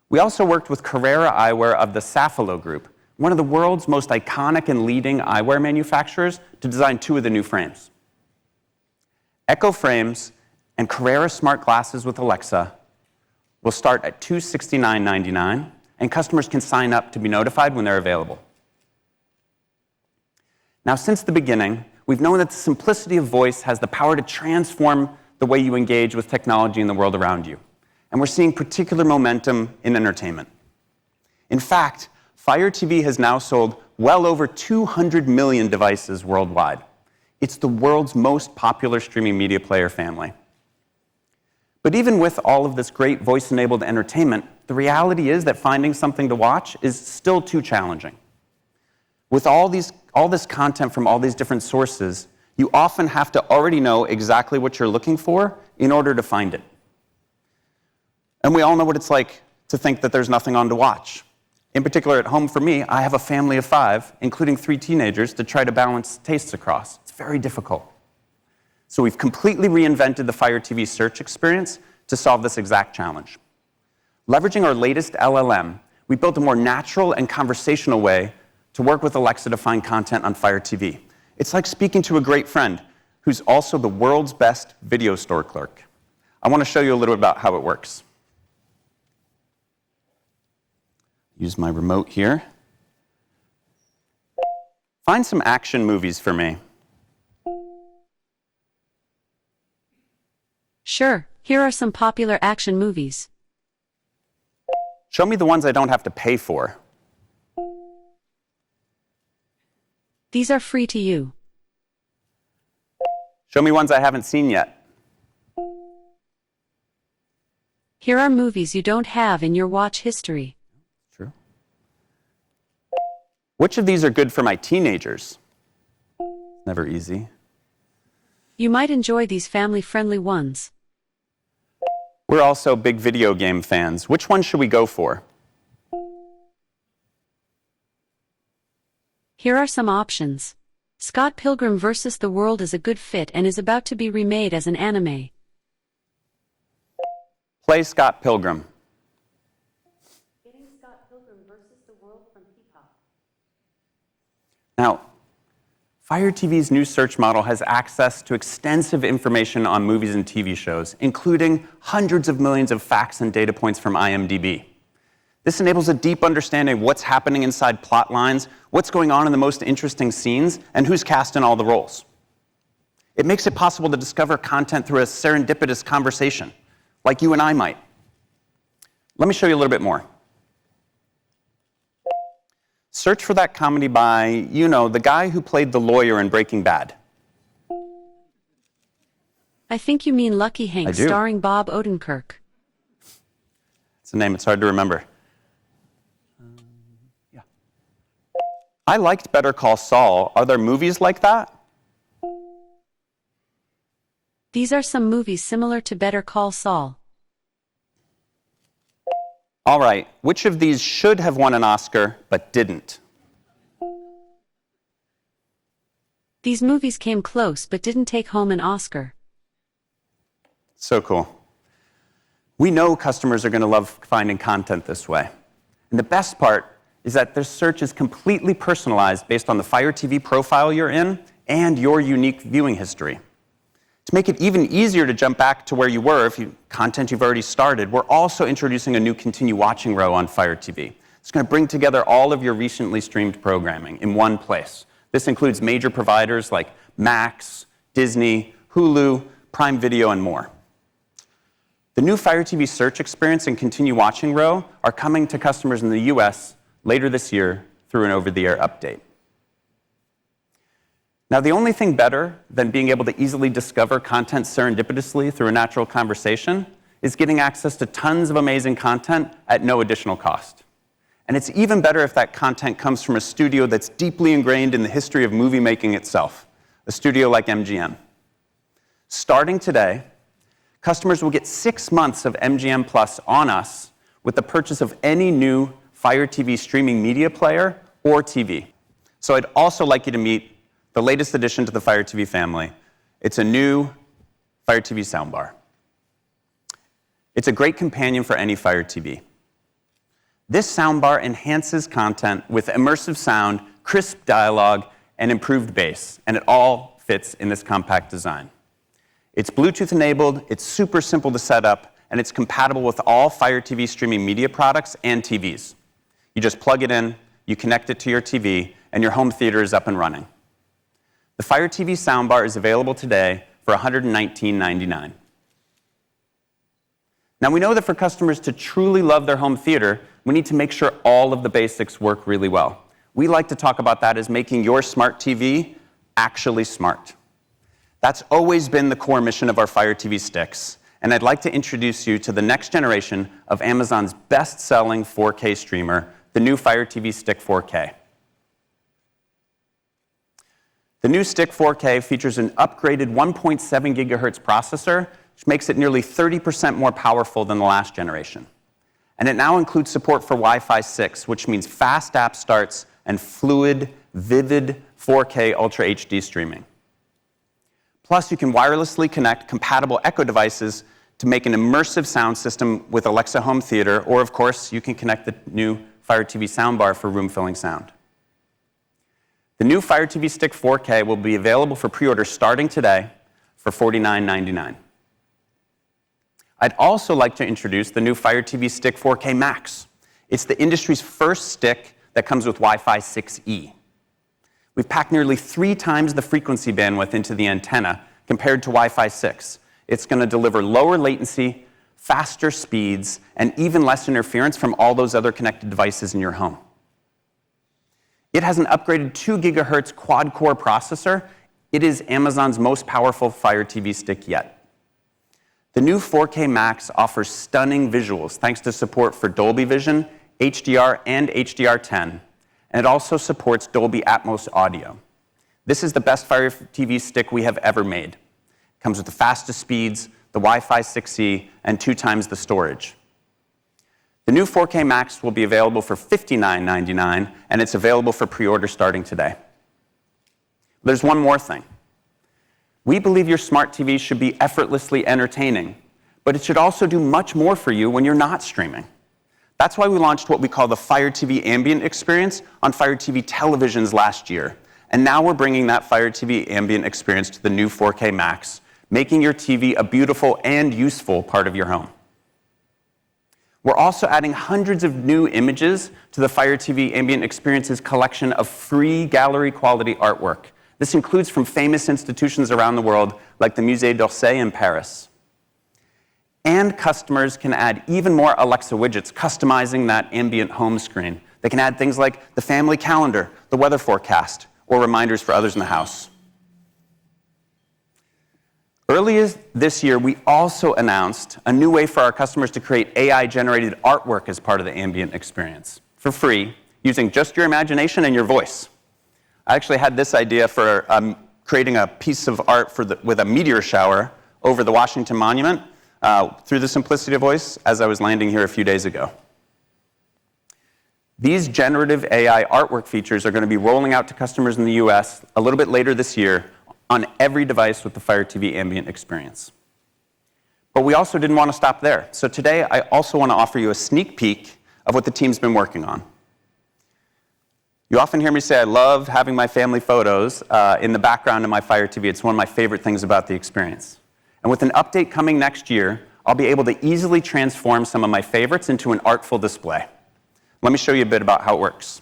We also worked with Carrera Eyewear of the Safilo Group, one of the world's most iconic and leading eyewear manufacturers, to design 2 of the new frames. Echo Frames and Carrera Smart Glasses with Alexa will start at $269.99, and customers can sign up to be notified when they're available. Now, since the beginning, we've known that the simplicity of voice has the power to transform the way you engage with technology in the world around you. And we're seeing particular momentum in entertainment. In fact, Fire TV has now sold well over 200 million devices worldwide. It's the world's most popular streaming media player family. But even with all of this great voice-enabled entertainment, the reality is that finding something to watch is still too challenging. With all this content from all these different sources, you often have to already know exactly what you're looking for in order to find it. And we all know what it's like to think that there's nothing on to watch. In particular, at home for me, I have a family of 5, including 3 teenagers, to try to balance tastes across. It's very difficult. So we've completely reinvented the Fire TV search experience to solve this exact challenge. Leveraging our latest LLM, we built a more natural and conversational way to work with Alexa to find content on Fire TV. It's like speaking to a great friend who's also the world's best video store clerk. I want to show you a little bit about how it works. Use my remote here. Find some action movies for me. Sure, here are some popular action movies. Show me the ones I don't have to pay for. These are free to you. Show me ones I haven't seen yet. Here are movies you don't have in your watch history. True. Which of these are good for my teenagers? Never easy. You might enjoy these family-friendly ones. We're also big video game fans. Which one should we go for? Here are some options. Scott Pilgrim vs. the World is a good fit and is about to be remade as an anime. Play Scott Pilgrim. Getting Scott Pilgrim vs. the World from Peacock. Now, Fire TV's new search model has access to extensive information on movies and TV shows, including hundreds of millions of facts and data points from IMDb. This enables a deep understanding of what's happening inside plot lines, what's going on in the most interesting scenes, and who's cast in all the roles. It makes it possible to discover content through a serendipitous conversation, like you and I might. Let me show you a little bit more. Search for that comedy by, you know, the guy who played the lawyer in Breaking Bad. I think you mean Lucky Hank, I do. starring Bob Odenkirk. It's a name, it's hard to remember. I liked Better Call Saul. Are there movies like that? These are some movies similar to Better Call Saul. All right, which of these should have won an Oscar but didn't? These movies came close but didn't take home an Oscar. So cool. We know customers are going to love finding content this way. And the best part is that their search is completely personalized based on the Fire TV profile you're in and your unique viewing history. To make it even easier to jump back to where you were if content you've already started, we're also introducing a new Continue Watching row on Fire TV. It's going to bring together all of your recently streamed programming in one place. This includes major providers like Max, Disney, Hulu, Prime Video, and more. The new Fire TV search experience and Continue Watching row are coming to customers in the US later this year through an over-the-air update. Now, the only thing better than being able to easily discover content serendipitously through a natural conversation is getting access to tons of amazing content at no additional cost. And it's even better if that content comes from a studio that's deeply ingrained in the history of movie making itself, a studio like MGM. Starting today, customers will get 6 months of MGM Plus on us with the purchase of any new Fire TV streaming media player or TV. So I'd also like you to meet the latest addition to the Fire TV family. It's a new Fire TV soundbar. It's a great companion for any Fire TV. This soundbar enhances content with immersive sound, crisp dialogue, and improved bass, and it all fits in this compact design. It's Bluetooth enabled, it's super simple to set up, and it's compatible with all Fire TV streaming media products and TVs. You just plug it in, you connect it to your TV, and your home theater is up and running. The Fire TV soundbar is available today for $119.99. Now, we know that for customers to truly love their home theater, we need to make sure all of the basics work really well. We like to talk about that as making your smart TV actually smart. That's always been the core mission of our Fire TV sticks, and I'd like to introduce you to the next generation of Amazon's best-selling 4K streamer, the new Fire TV Stick 4K. The new Stick 4K features an upgraded 1.7 gigahertz processor, which makes it nearly 30% more powerful than the last generation. And it now includes support for Wi-Fi 6, which means fast app starts and fluid, vivid 4K Ultra HD streaming. Plus, you can wirelessly connect compatible Echo devices to make an immersive sound system with Alexa Home Theater, or of course, you can connect the new Fire TV soundbar for room-filling sound. The new Fire TV Stick 4K will be available for pre-order starting today for $49.99. I'd also like to introduce the new Fire TV Stick 4K Max. It's the industry's first stick that comes with Wi-Fi 6E. We've packed nearly 3 times the frequency bandwidth into the antenna compared to Wi-Fi 6. It's going to deliver lower latency, faster speeds, and even less interference from all those other connected devices in your home. It has an upgraded 2 gigahertz quad-core processor. It is Amazon's most powerful Fire TV stick yet. The new 4K Max offers stunning visuals thanks to support for Dolby Vision, HDR, and HDR10, and it also supports Dolby Atmos audio. This is the best Fire TV stick we have ever made. It comes with the fastest speeds, the Wi-Fi 6E, and 2 times the storage. The new 4K Max will be available for $59.99, and it's available for pre-order starting today. There's one more thing. We believe your smart TV should be effortlessly entertaining, but it should also do much more for you when you're not streaming. That's why we launched what we call the Fire TV Ambient Experience on Fire TV televisions last year. And now we're bringing that Fire TV Ambient Experience to the new 4K Max, making your TV a beautiful and useful part of your home. We're also adding hundreds of new images to the Fire TV Ambient Experience's collection of free gallery-quality artwork. This includes from famous institutions around the world, like the Musée d'Orsay in Paris. And customers can add even more Alexa widgets, customizing that ambient home screen. They can add things like the family calendar, the weather forecast, or reminders for others in the house. Earlier this year, we also announced a new way for our customers to create AI-generated artwork as part of the ambient experience, for free, using just your imagination and your voice. I actually had this idea for creating a piece of art with a meteor shower over the Washington Monument through the Simplicity of Voice as I was landing here a few days ago. These generative AI artwork features are going to be rolling out to customers in the US a little bit later this year on every device with the Fire TV Ambient Experience. But we also didn't want to stop there. So today, I also want to offer you a sneak peek of what the team's been working on. You often hear me say I love having my family photos in the background of my Fire TV. It's one of my favorite things about the experience. And with an update coming next year, I'll be able to easily transform some of my favorites into an artful display. Let me show you a bit about how it works.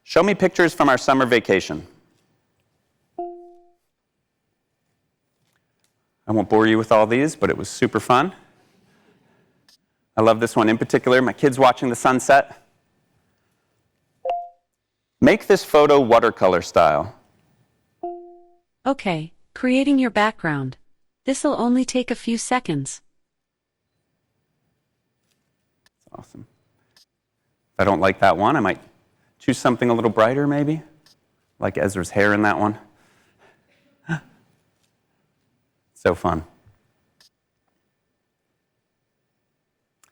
Show me pictures from our summer vacation. I won't bore you with all these, but it was super fun. I love this one in particular, my kids watching the sunset. Make this photo watercolor style. Okay, creating your background. This'll only take a few seconds. Awesome. If I don't like that one, I might choose something a little brighter, maybe, like Ezra's hair in that one. So fun.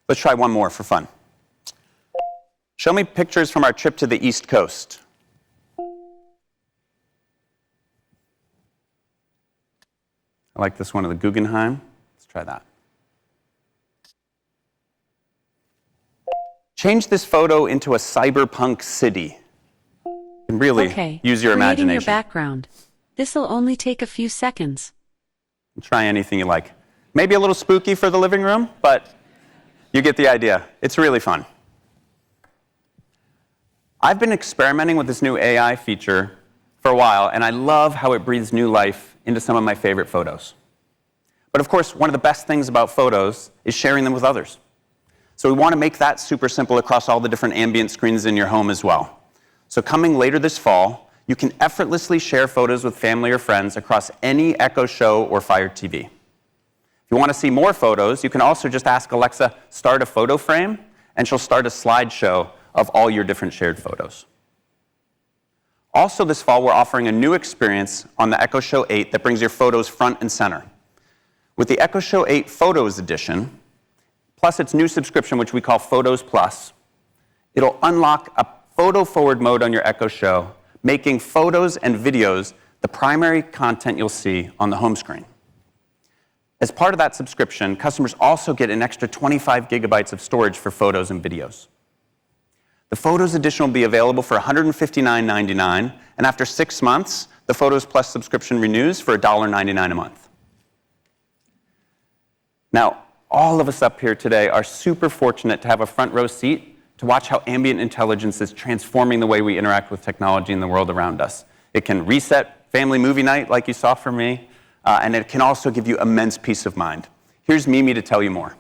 Let's try one more for fun. Show me pictures from our trip to the East Coast. I like this one of the Guggenheim. Let's try that. Change this photo into a cyberpunk city. You can really use your imagination. Creating your background. This'll only take a few seconds. Try anything you like. Maybe a little spooky for the living room, but you get the idea. It's really fun. I've been experimenting with this new AI feature for a while, and I love how it breathes new life into some of my favorite photos. But of course, one of the best things about photos is sharing them with others. So we want to make that super simple across all the different ambient screens in your home as well. So coming later this fall, you can effortlessly share photos with family or friends across any Echo Show or Fire TV. If you want to see more photos, you can also just ask Alexa, start a photo frame, and she'll start a slideshow of all your different shared photos. Also this fall, we're offering a new experience on the Echo Show 8 that brings your photos front and center. With the Echo Show 8 Photos Edition, plus its new subscription, which we call Photos Plus, it'll unlock a photo forward mode on your Echo Show, making photos and videos the primary content you'll see on the home screen. As part of that subscription, customers also get an extra 25 gigabytes of storage for photos and videos. The Photos Edition will be available for $159.99, and after 6 months, the Photos Plus subscription renews for $1.99 a month. Now, all of us up here today are super fortunate to have a front row seat to watch how ambient intelligence is transforming the way we interact with technology in the world around us. It can reset family movie night like you saw from me, and it can also give you immense peace of mind. Here's Mimi to tell you more.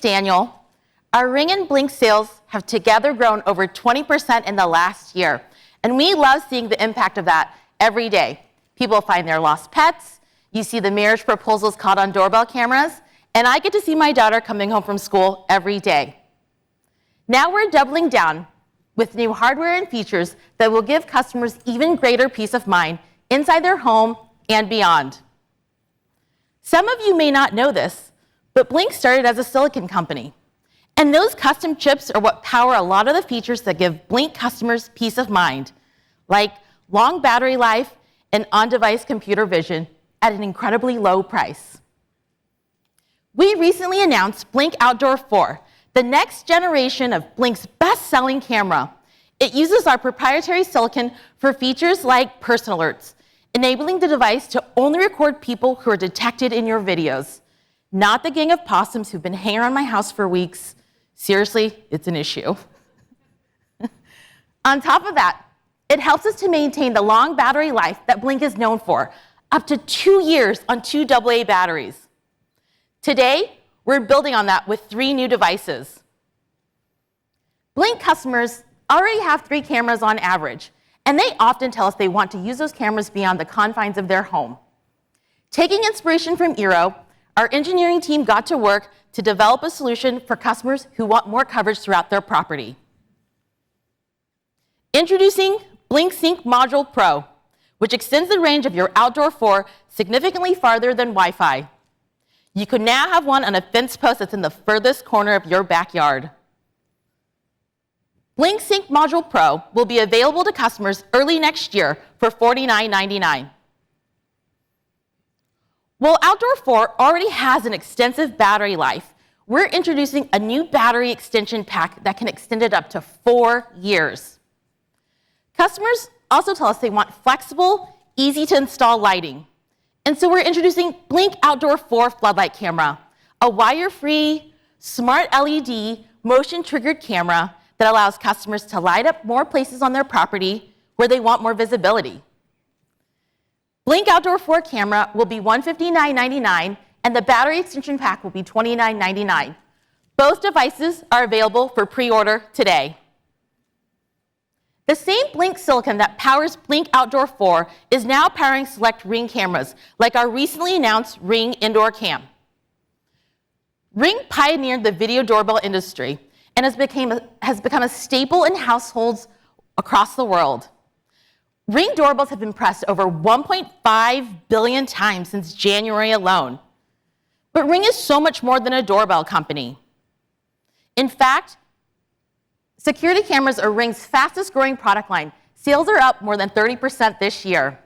Daniel. Our Ring and Blink sales have together grown over 20% in the last year, and we love seeing the impact of that every day. People find their lost pets, you see the marriage proposals caught on doorbell cameras, and I get to see my daughter coming home from school every day. Now we're doubling down with new hardware and features that will give customers even greater peace of mind inside their home and beyond. Some of you may not know this, but Blink started as a silicon company. And those custom chips are what power a lot of the features that give Blink customers peace of mind, like long battery life and on-device computer vision at an incredibly low price. We recently announced Blink Outdoor 4, the next generation of Blink's best-selling camera. It uses our proprietary silicon for features like person alerts, enabling the device to only record people who are detected in your videos, not the gang of possums who've been hanging around my house for weeks. Seriously, it's an issue. On top of that, it helps us to maintain the long battery life that Blink is known for, up to 2 years on 2 AA batteries. Today, we're building on that with 3 new devices. Blink customers already have 3 cameras on average, and they often tell us they want to use those cameras beyond the confines of their home. Taking inspiration from Eero, our engineering team got to work to develop a solution for customers who want more coverage throughout their property. Introducing Blink Sync Module Pro, which extends the range of your Outdoor 4 significantly farther than Wi-Fi. You can now have one on a fence post that's in the furthest corner of your backyard. Blink Sync Module Pro will be available to customers early next year for $49.99. While Outdoor 4 already has an extensive battery life, we're introducing a new battery extension pack that can extend it up to 4 years. Customers also tell us they want flexible, easy-to-install lighting. And so we're introducing Blink Outdoor 4 floodlight camera, a wire-free, smart LED, motion-triggered camera that allows customers to light up more places on their property where they want more visibility. Blink Outdoor 4 camera will be $159.99, and the battery extension pack will be $29.99. Both devices are available for pre-order today. The same Blink silicon that powers Blink Outdoor 4 is now powering select Ring cameras, like our recently announced Ring Indoor Cam. Ring pioneered the video doorbell industry and has become a staple in households across the world. Ring doorbells have been pressed over 1.5 billion times since January alone. But Ring is so much more than a doorbell company. In fact, security cameras are Ring's fastest growing product line. Sales are up more than 30% this year.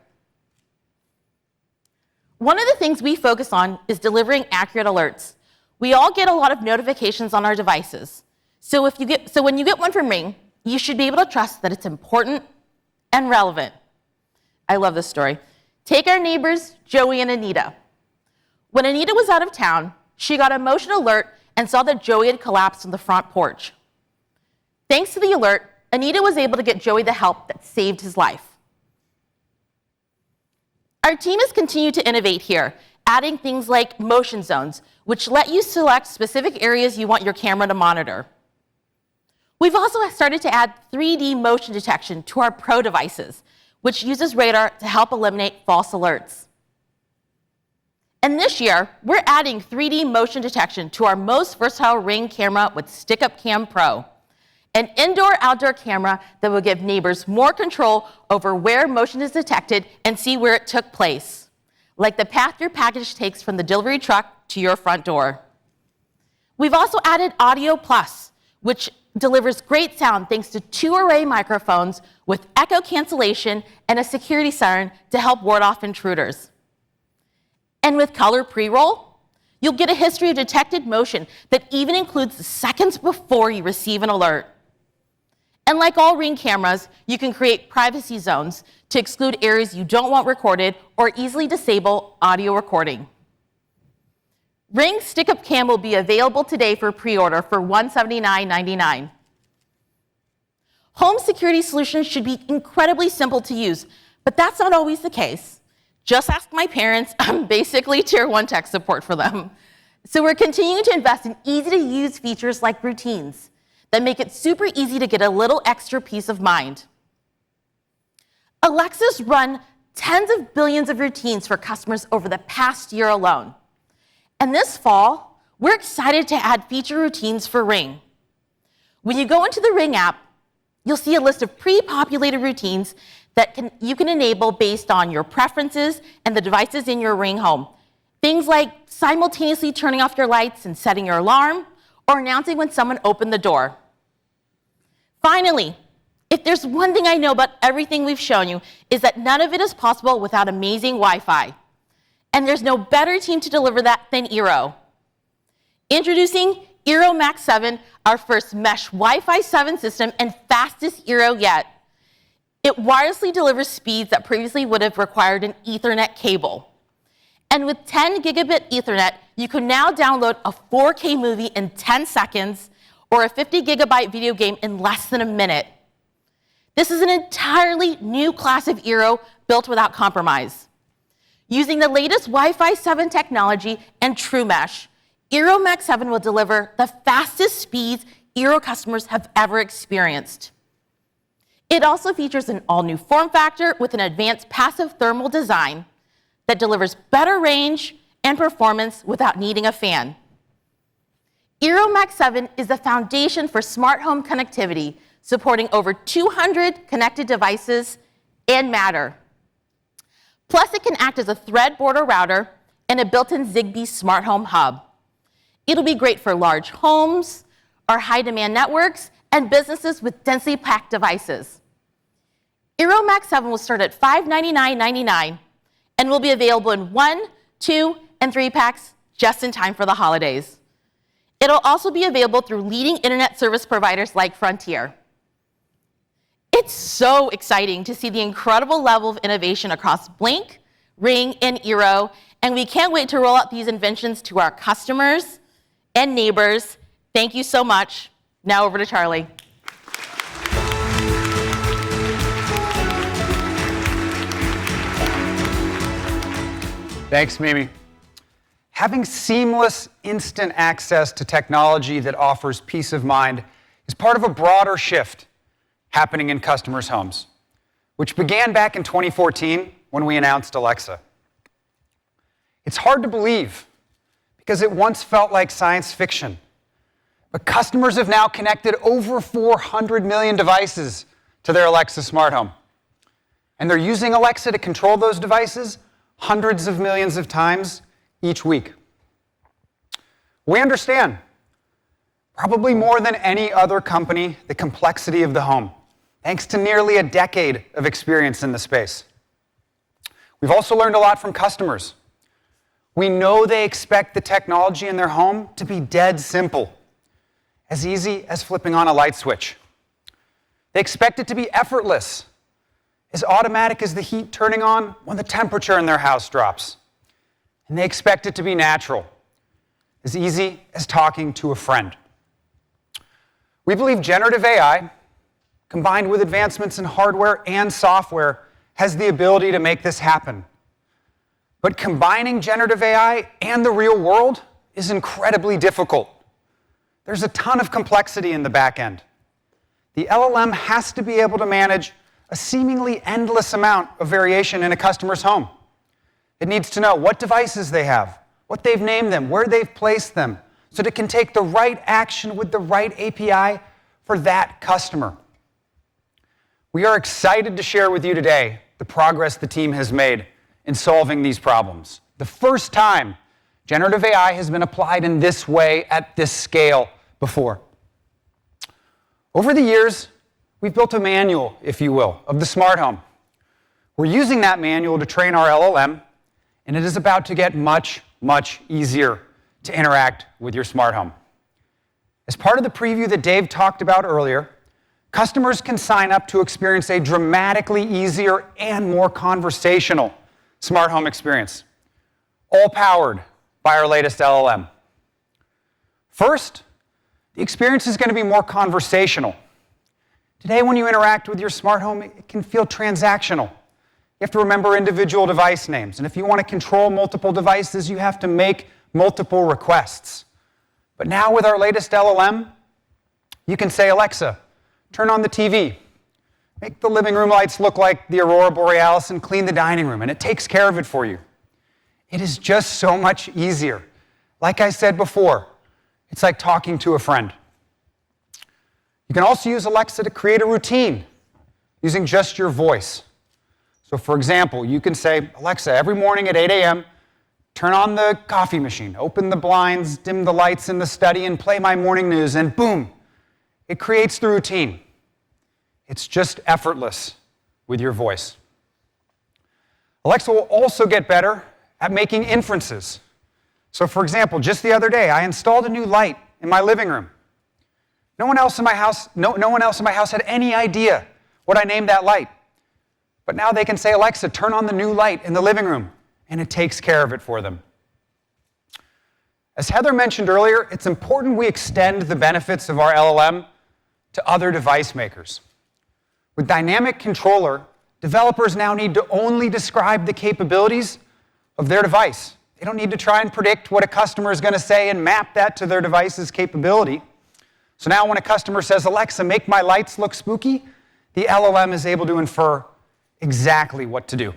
One of the things we focus on is delivering accurate alerts. We all get a lot of notifications on our devices. So when you get one from Ring, you should be able to trust that it's important and relevant. I love this story. Take our neighbors, Joey and Anita. When Anita was out of town, she got a motion alert and saw that Joey had collapsed on the front porch. Thanks to the alert, Anita was able to get Joey the help that saved his life. Our team has continued to innovate here, adding things like motion zones, which let you select specific areas you want your camera to monitor. We've also started to add 3D motion detection to our Pro devices, which uses radar to help eliminate false alerts. And this year, we're adding 3D motion detection to our most versatile Ring camera with Stick-Up Cam Pro, an indoor-outdoor camera that will give neighbors more control over where motion is detected and see where it took place, like the path your package takes from the delivery truck to your front door. We've also added Audio Plus, which delivers great sound thanks to 2 array microphones with echo cancellation and a security siren to help ward off intruders. And with Color Pre-Roll, you'll get a history of detected motion that even includes the seconds before you receive an alert. And like all Ring cameras, you can create privacy zones to exclude areas you don't want recorded or easily disable audio recording. Ring Stick-Up Cam will be available today for pre-order for $179.99. Home security solutions should be incredibly simple to use, but that's not always the case. Just ask my parents. I'm basically tier 1 tech support for them. So we're continuing to invest in easy-to-use features like routines that make it super easy to get a little extra peace of mind. Alexa's run tens of billions of routines for customers over the past year alone. And this fall, we're excited to add feature routines for Ring. When you go into the Ring app, you'll see a list of pre-populated routines that you can enable based on your preferences and the devices in your Ring home. Things like simultaneously turning off your lights and setting your alarm, or announcing when someone opened the door. Finally, if there's one thing I know about everything we've shown you, is that none of it is possible without amazing Wi-Fi. And there's no better team to deliver that than Eero. Introducing Eero Max 7, our first mesh Wi-Fi 7 system and fastest Eero yet. It wirelessly delivers speeds that previously would have required an Ethernet cable. And with 10 gigabit Ethernet, you can now download a 4K movie in 10 seconds or a 50 gigabyte video game in less than a minute. This is an entirely new class of Eero built without compromise. Using the latest Wi-Fi 7 technology and TrueMesh, Eero Max 7 will deliver the fastest speeds Eero customers have ever experienced. It also features an all-new form factor with an advanced passive thermal design that delivers better range and performance without needing a fan. Eero Max 7 is the foundation for smart home connectivity, supporting over 200 connected devices and Matter. Plus, it can act as a Thread border router and a built-in Zigbee smart home hub. It'll be great for large homes or high-demand networks and businesses with densely packed devices. Eero Max 7 will start at $599.99 and will be available in 1, 2, and 3 packs just in time for the holidays. It'll also be available through leading internet service providers like Frontier. It's so exciting to see the incredible level of innovation across Blink, Ring, and Eero, and we can't wait to roll out these inventions to our customers and neighbors. Thank you so much. Now over to Charlie. Thanks, Mimi. Having seamless, instant access to technology that offers peace of mind is part of a broader shift happening in customers' homes, which began back in 2014 when we announced Alexa. It's hard to believe because it once felt like science fiction, but customers have now connected over 400 million devices to their Alexa smart home. And they're using Alexa to control those devices hundreds of millions of times each week. We understand, probably more than any other company, the complexity of the home, thanks to nearly a decade of experience in the space. We've also learned a lot from customers. We know they expect the technology in their home to be dead simple, as easy as flipping on a light switch. They expect it to be effortless, as automatic as the heat turning on when the temperature in their house drops. And they expect it to be natural, as easy as talking to a friend. We believe generative AI, combined with advancements in hardware and software, has the ability to make this happen. But combining generative AI and the real world is incredibly difficult. There's a ton of complexity in the back end. The LLM has to be able to manage a seemingly endless amount of variation in a customer's home. It needs to know what devices they have, what they've named them, where they've placed them, so that it can take the right action with the right API for that customer. We are excited to share with you today the progress the team has made in solving these problems. The first time generative AI has been applied in this way at this scale before. Over the years, we've built a manual, if you will, of the smart home. We're using that manual to train our LLM, and it is about to get much, much easier to interact with your smart home. As part of the preview that Dave talked about earlier, customers can sign up to experience a dramatically easier and more conversational smart home experience, all powered by our latest LLM. First, the experience is going to be more conversational. Today, when you interact with your smart home, it can feel transactional. You have to remember individual device names. And if you want to control multiple devices, you have to make multiple requests. But now with our latest LLM, you can say, Alexa, turn on the TV, make the living room lights look like the aurora borealis, and clean the dining room, and it takes care of it for you. It is just so much easier. Like I said before, it's like talking to a friend. You can also use Alexa to create a routine using just your voice. So for example, you can say, Alexa, every morning at 8 a.m., turn on the coffee machine, open the blinds, dim the lights in the study, and play my morning news, and boom, it creates the routine. It's just effortless with your voice. Alexa will also get better at making inferences. So for example, just the other day, I installed a new light in my living room. No one else in my house had any idea what I named that light. But now they can say, Alexa, turn on the new light in the living room, and it takes care of it for them. As Heather mentioned earlier, it's important we extend the benefits of our LLM to other device makers. With Dynamic Controller, developers now need to only describe the capabilities of their device. They don't need to try and predict what a customer is going to say and map that to their device's capability. So now when a customer says, Alexa, make my lights look spooky, the LLM is able to infer exactly what to do.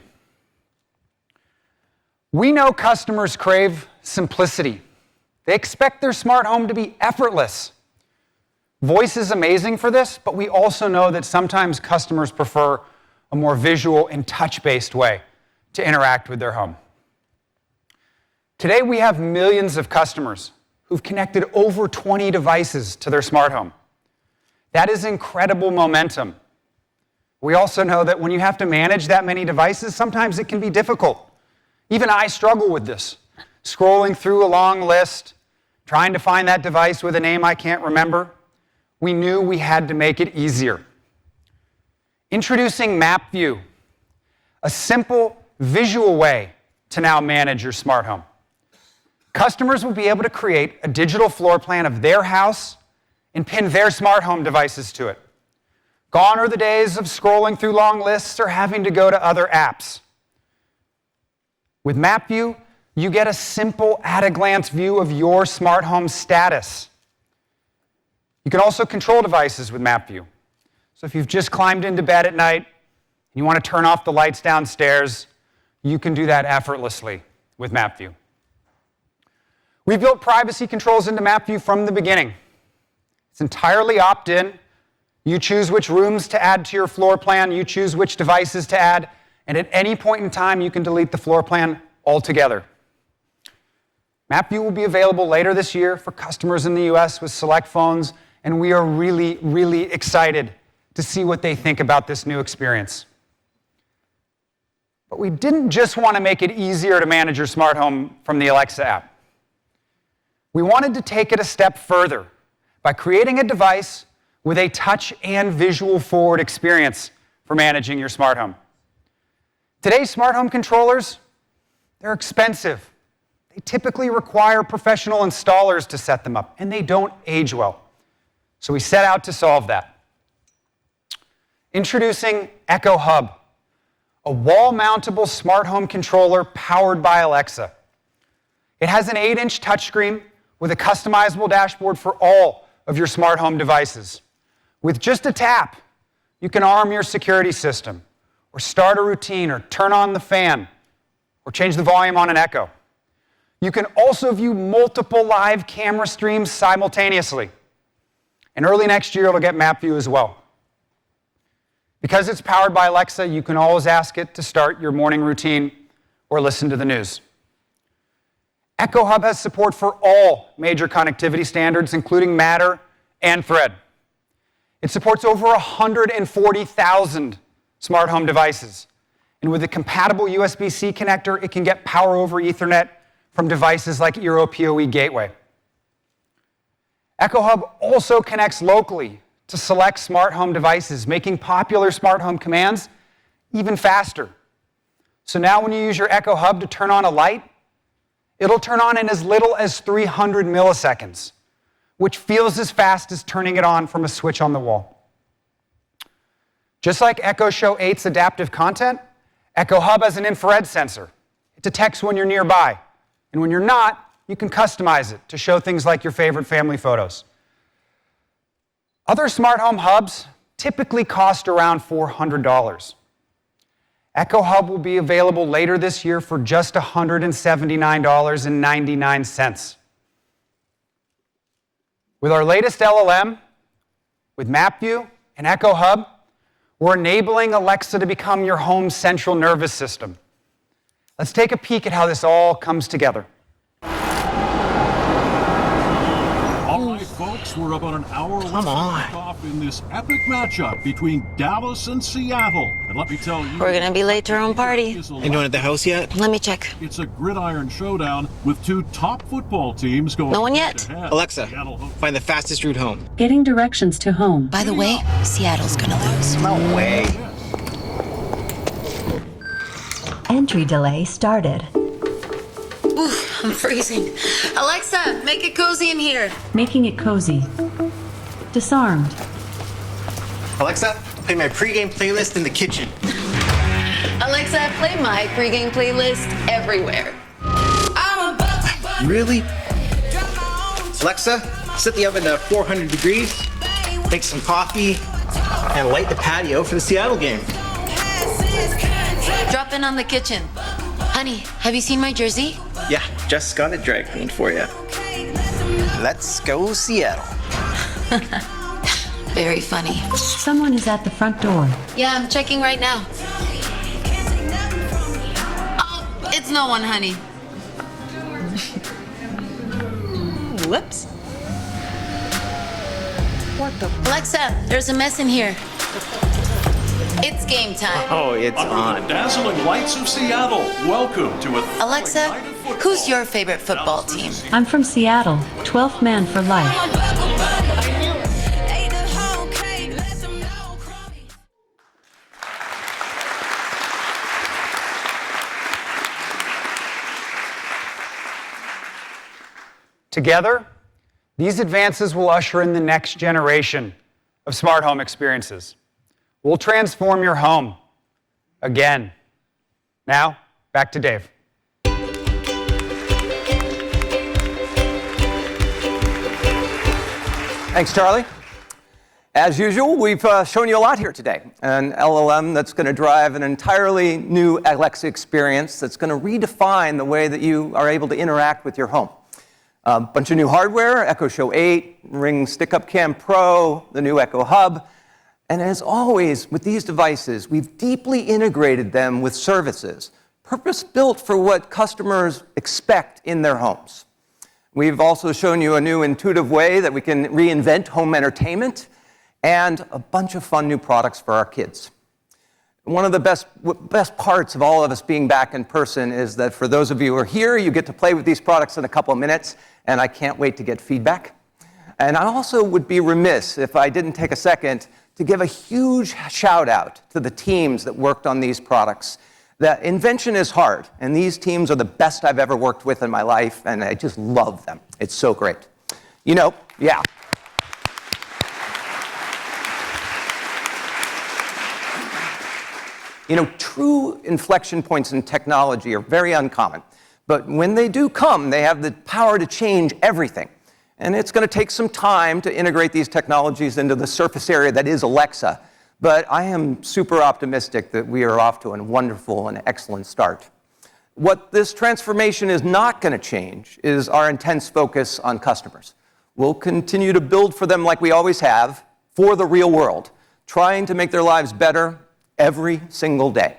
We know customers crave simplicity. They expect their smart home to be effortless. Voice is amazing for this, but we also know that sometimes customers prefer a more visual and touch-based way to interact with their home. Today, we have millions of customers who've connected over 20 devices to their smart home. That is incredible momentum. We also know that when you have to manage that many devices, sometimes it can be difficult. Even I struggle with this, scrolling through a long list, trying to find that device with a name I can't remember. We knew we had to make it easier. Introducing Map View, a simple visual way to now manage your smart home. Customers will be able to create a digital floor plan of their house and pin their smart home devices to it. Gone are the days of scrolling through long lists or having to go to other apps. With Map View, you get a simple at-a-glance view of your smart home status. You can also control devices with Map View. So if you've just climbed into bed at night and you want to turn off the lights downstairs, you can do that effortlessly with Map View. We built privacy controls into Map View from the beginning. It's entirely opt-in. You choose which rooms to add to your floor plan, you choose which devices to add, and at any point in time, you can delete the floor plan altogether. Map View will be available later this year for customers in the US with select phones, and we are really, really excited to see what they think about this new experience. But we didn't just want to make it easier to manage your smart home from the Alexa app. We wanted to take it a step further by creating a device with a touch and visual forward experience for managing your smart home. Today's smart home controllers, they're expensive. They typically require professional installers to set them up, and they don't age well. So we set out to solve that. Introducing Echo Hub, a wall-mountable smart home controller powered by Alexa. It has an 8-inch touchscreen with a customizable dashboard for all of your smart home devices. With just a tap, you can arm your security system, or start a routine, or turn on the fan, or change the volume on an Echo. You can also view multiple live camera streams simultaneously. And early next year, it'll get Map View as well. Because it's powered by Alexa, you can always ask it to start your morning routine or listen to the news. Echo Hub has support for all major connectivity standards, including Matter and Thread. It supports over 140,000 smart home devices. And with a compatible USB-C connector, it can get power over Ethernet from devices like Eero PoE Gateway. Echo Hub also connects locally to select smart home devices, making popular smart home commands even faster. So now when you use your Echo Hub to turn on a light, it'll turn on in as little as 300 milliseconds, which feels as fast as turning it on from a switch on the wall. Just like Echo Show 8's adaptive content, Echo Hub has an infrared sensor. It detects when you're nearby, and when you're not, you can customize it to show things like your favorite family photos. Other smart home hubs typically cost around $400. Echo Hub will be available later this year for just $179.99. With our latest LLM, with MapView and Echo Hub, we're enabling Alexa to become your home's central nervous system. Let's take a peek at how this all comes together. All right, folks, we're about an hour off in this epic matchup between Dallas and Seattle. And let me tell you, We're gonna be late to our own party. Anyone at the house yet? Let me check. It's a gridiron showdown with two top football teams going. No one yet. head-to-head. Alexa, find the fastest route home. Getting directions to home. By the way, Seattle's gonna lose. No way. Entry delay started. Ooh, I'm freezing. Alexa, make it cozy in here. Making it cozy. Disarmed. Alexa, play my pregame playlist in the kitchen. Alexa, play my pregame playlist everywhere. Really? Alexa, set the oven to 400 degrees, make some coffee, and light the patio for the Seattle game. Drop in on the kitchen. Honey, have you seen my jersey? Yeah, just got it dry cleaned for you. Let's go Seattle. Very funny. Someone is at the front door. Yeah, I'm checking right now. Oh, it's no one, honey. Whoops. What the? Alexa, there's a mess in here. It's game time. Oh, it's Under the dazzling lights of Seattle, welcome to a Alexa, who's your favorite football team? I'm from Seattle, 12th man for life. Together, these advances will usher in the next generation of smart home experiences. We'll transform your home again. Now, back to Dave. Thanks, Charlie. As usual, we've shown you a lot here today. An LLM that's going to drive an entirely new Alexa experience that's going to redefine the way that you are able to interact with your home. A bunch of new hardware, Echo Show 8, Ring Stick-Up Cam Pro, the new Echo Hub. And as always, with these devices, we've deeply integrated them with services, purpose-built for what customers expect in their homes. We've also shown you a new intuitive way that we can reinvent home entertainment and a bunch of fun new products for our kids. One of the best parts of all of us being back in person is that for those of you who are here, you get to play with these products in a couple of minutes, and I can't wait to get feedback. And I also would be remiss if I didn't take a second to give a huge shout out to the teams that worked on these products. That invention is hard, and these teams are the best I've ever worked with in my life, and I just love them. It's so great. You know, yeah. You know, true inflection points in technology are very uncommon, but when they do come, they have the power to change everything. And it's going to take some time to integrate these technologies into the surface area that is Alexa. But I am super optimistic that we are off to a wonderful and excellent start. What this transformation is not going to change is our intense focus on customers. We'll continue to build for them like we always have, for the real world, trying to make their lives better every single day.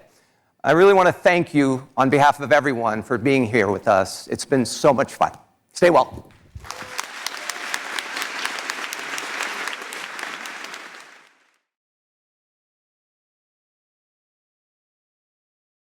I really want to thank you on behalf of everyone for being here with us. It's been so much fun. Stay well.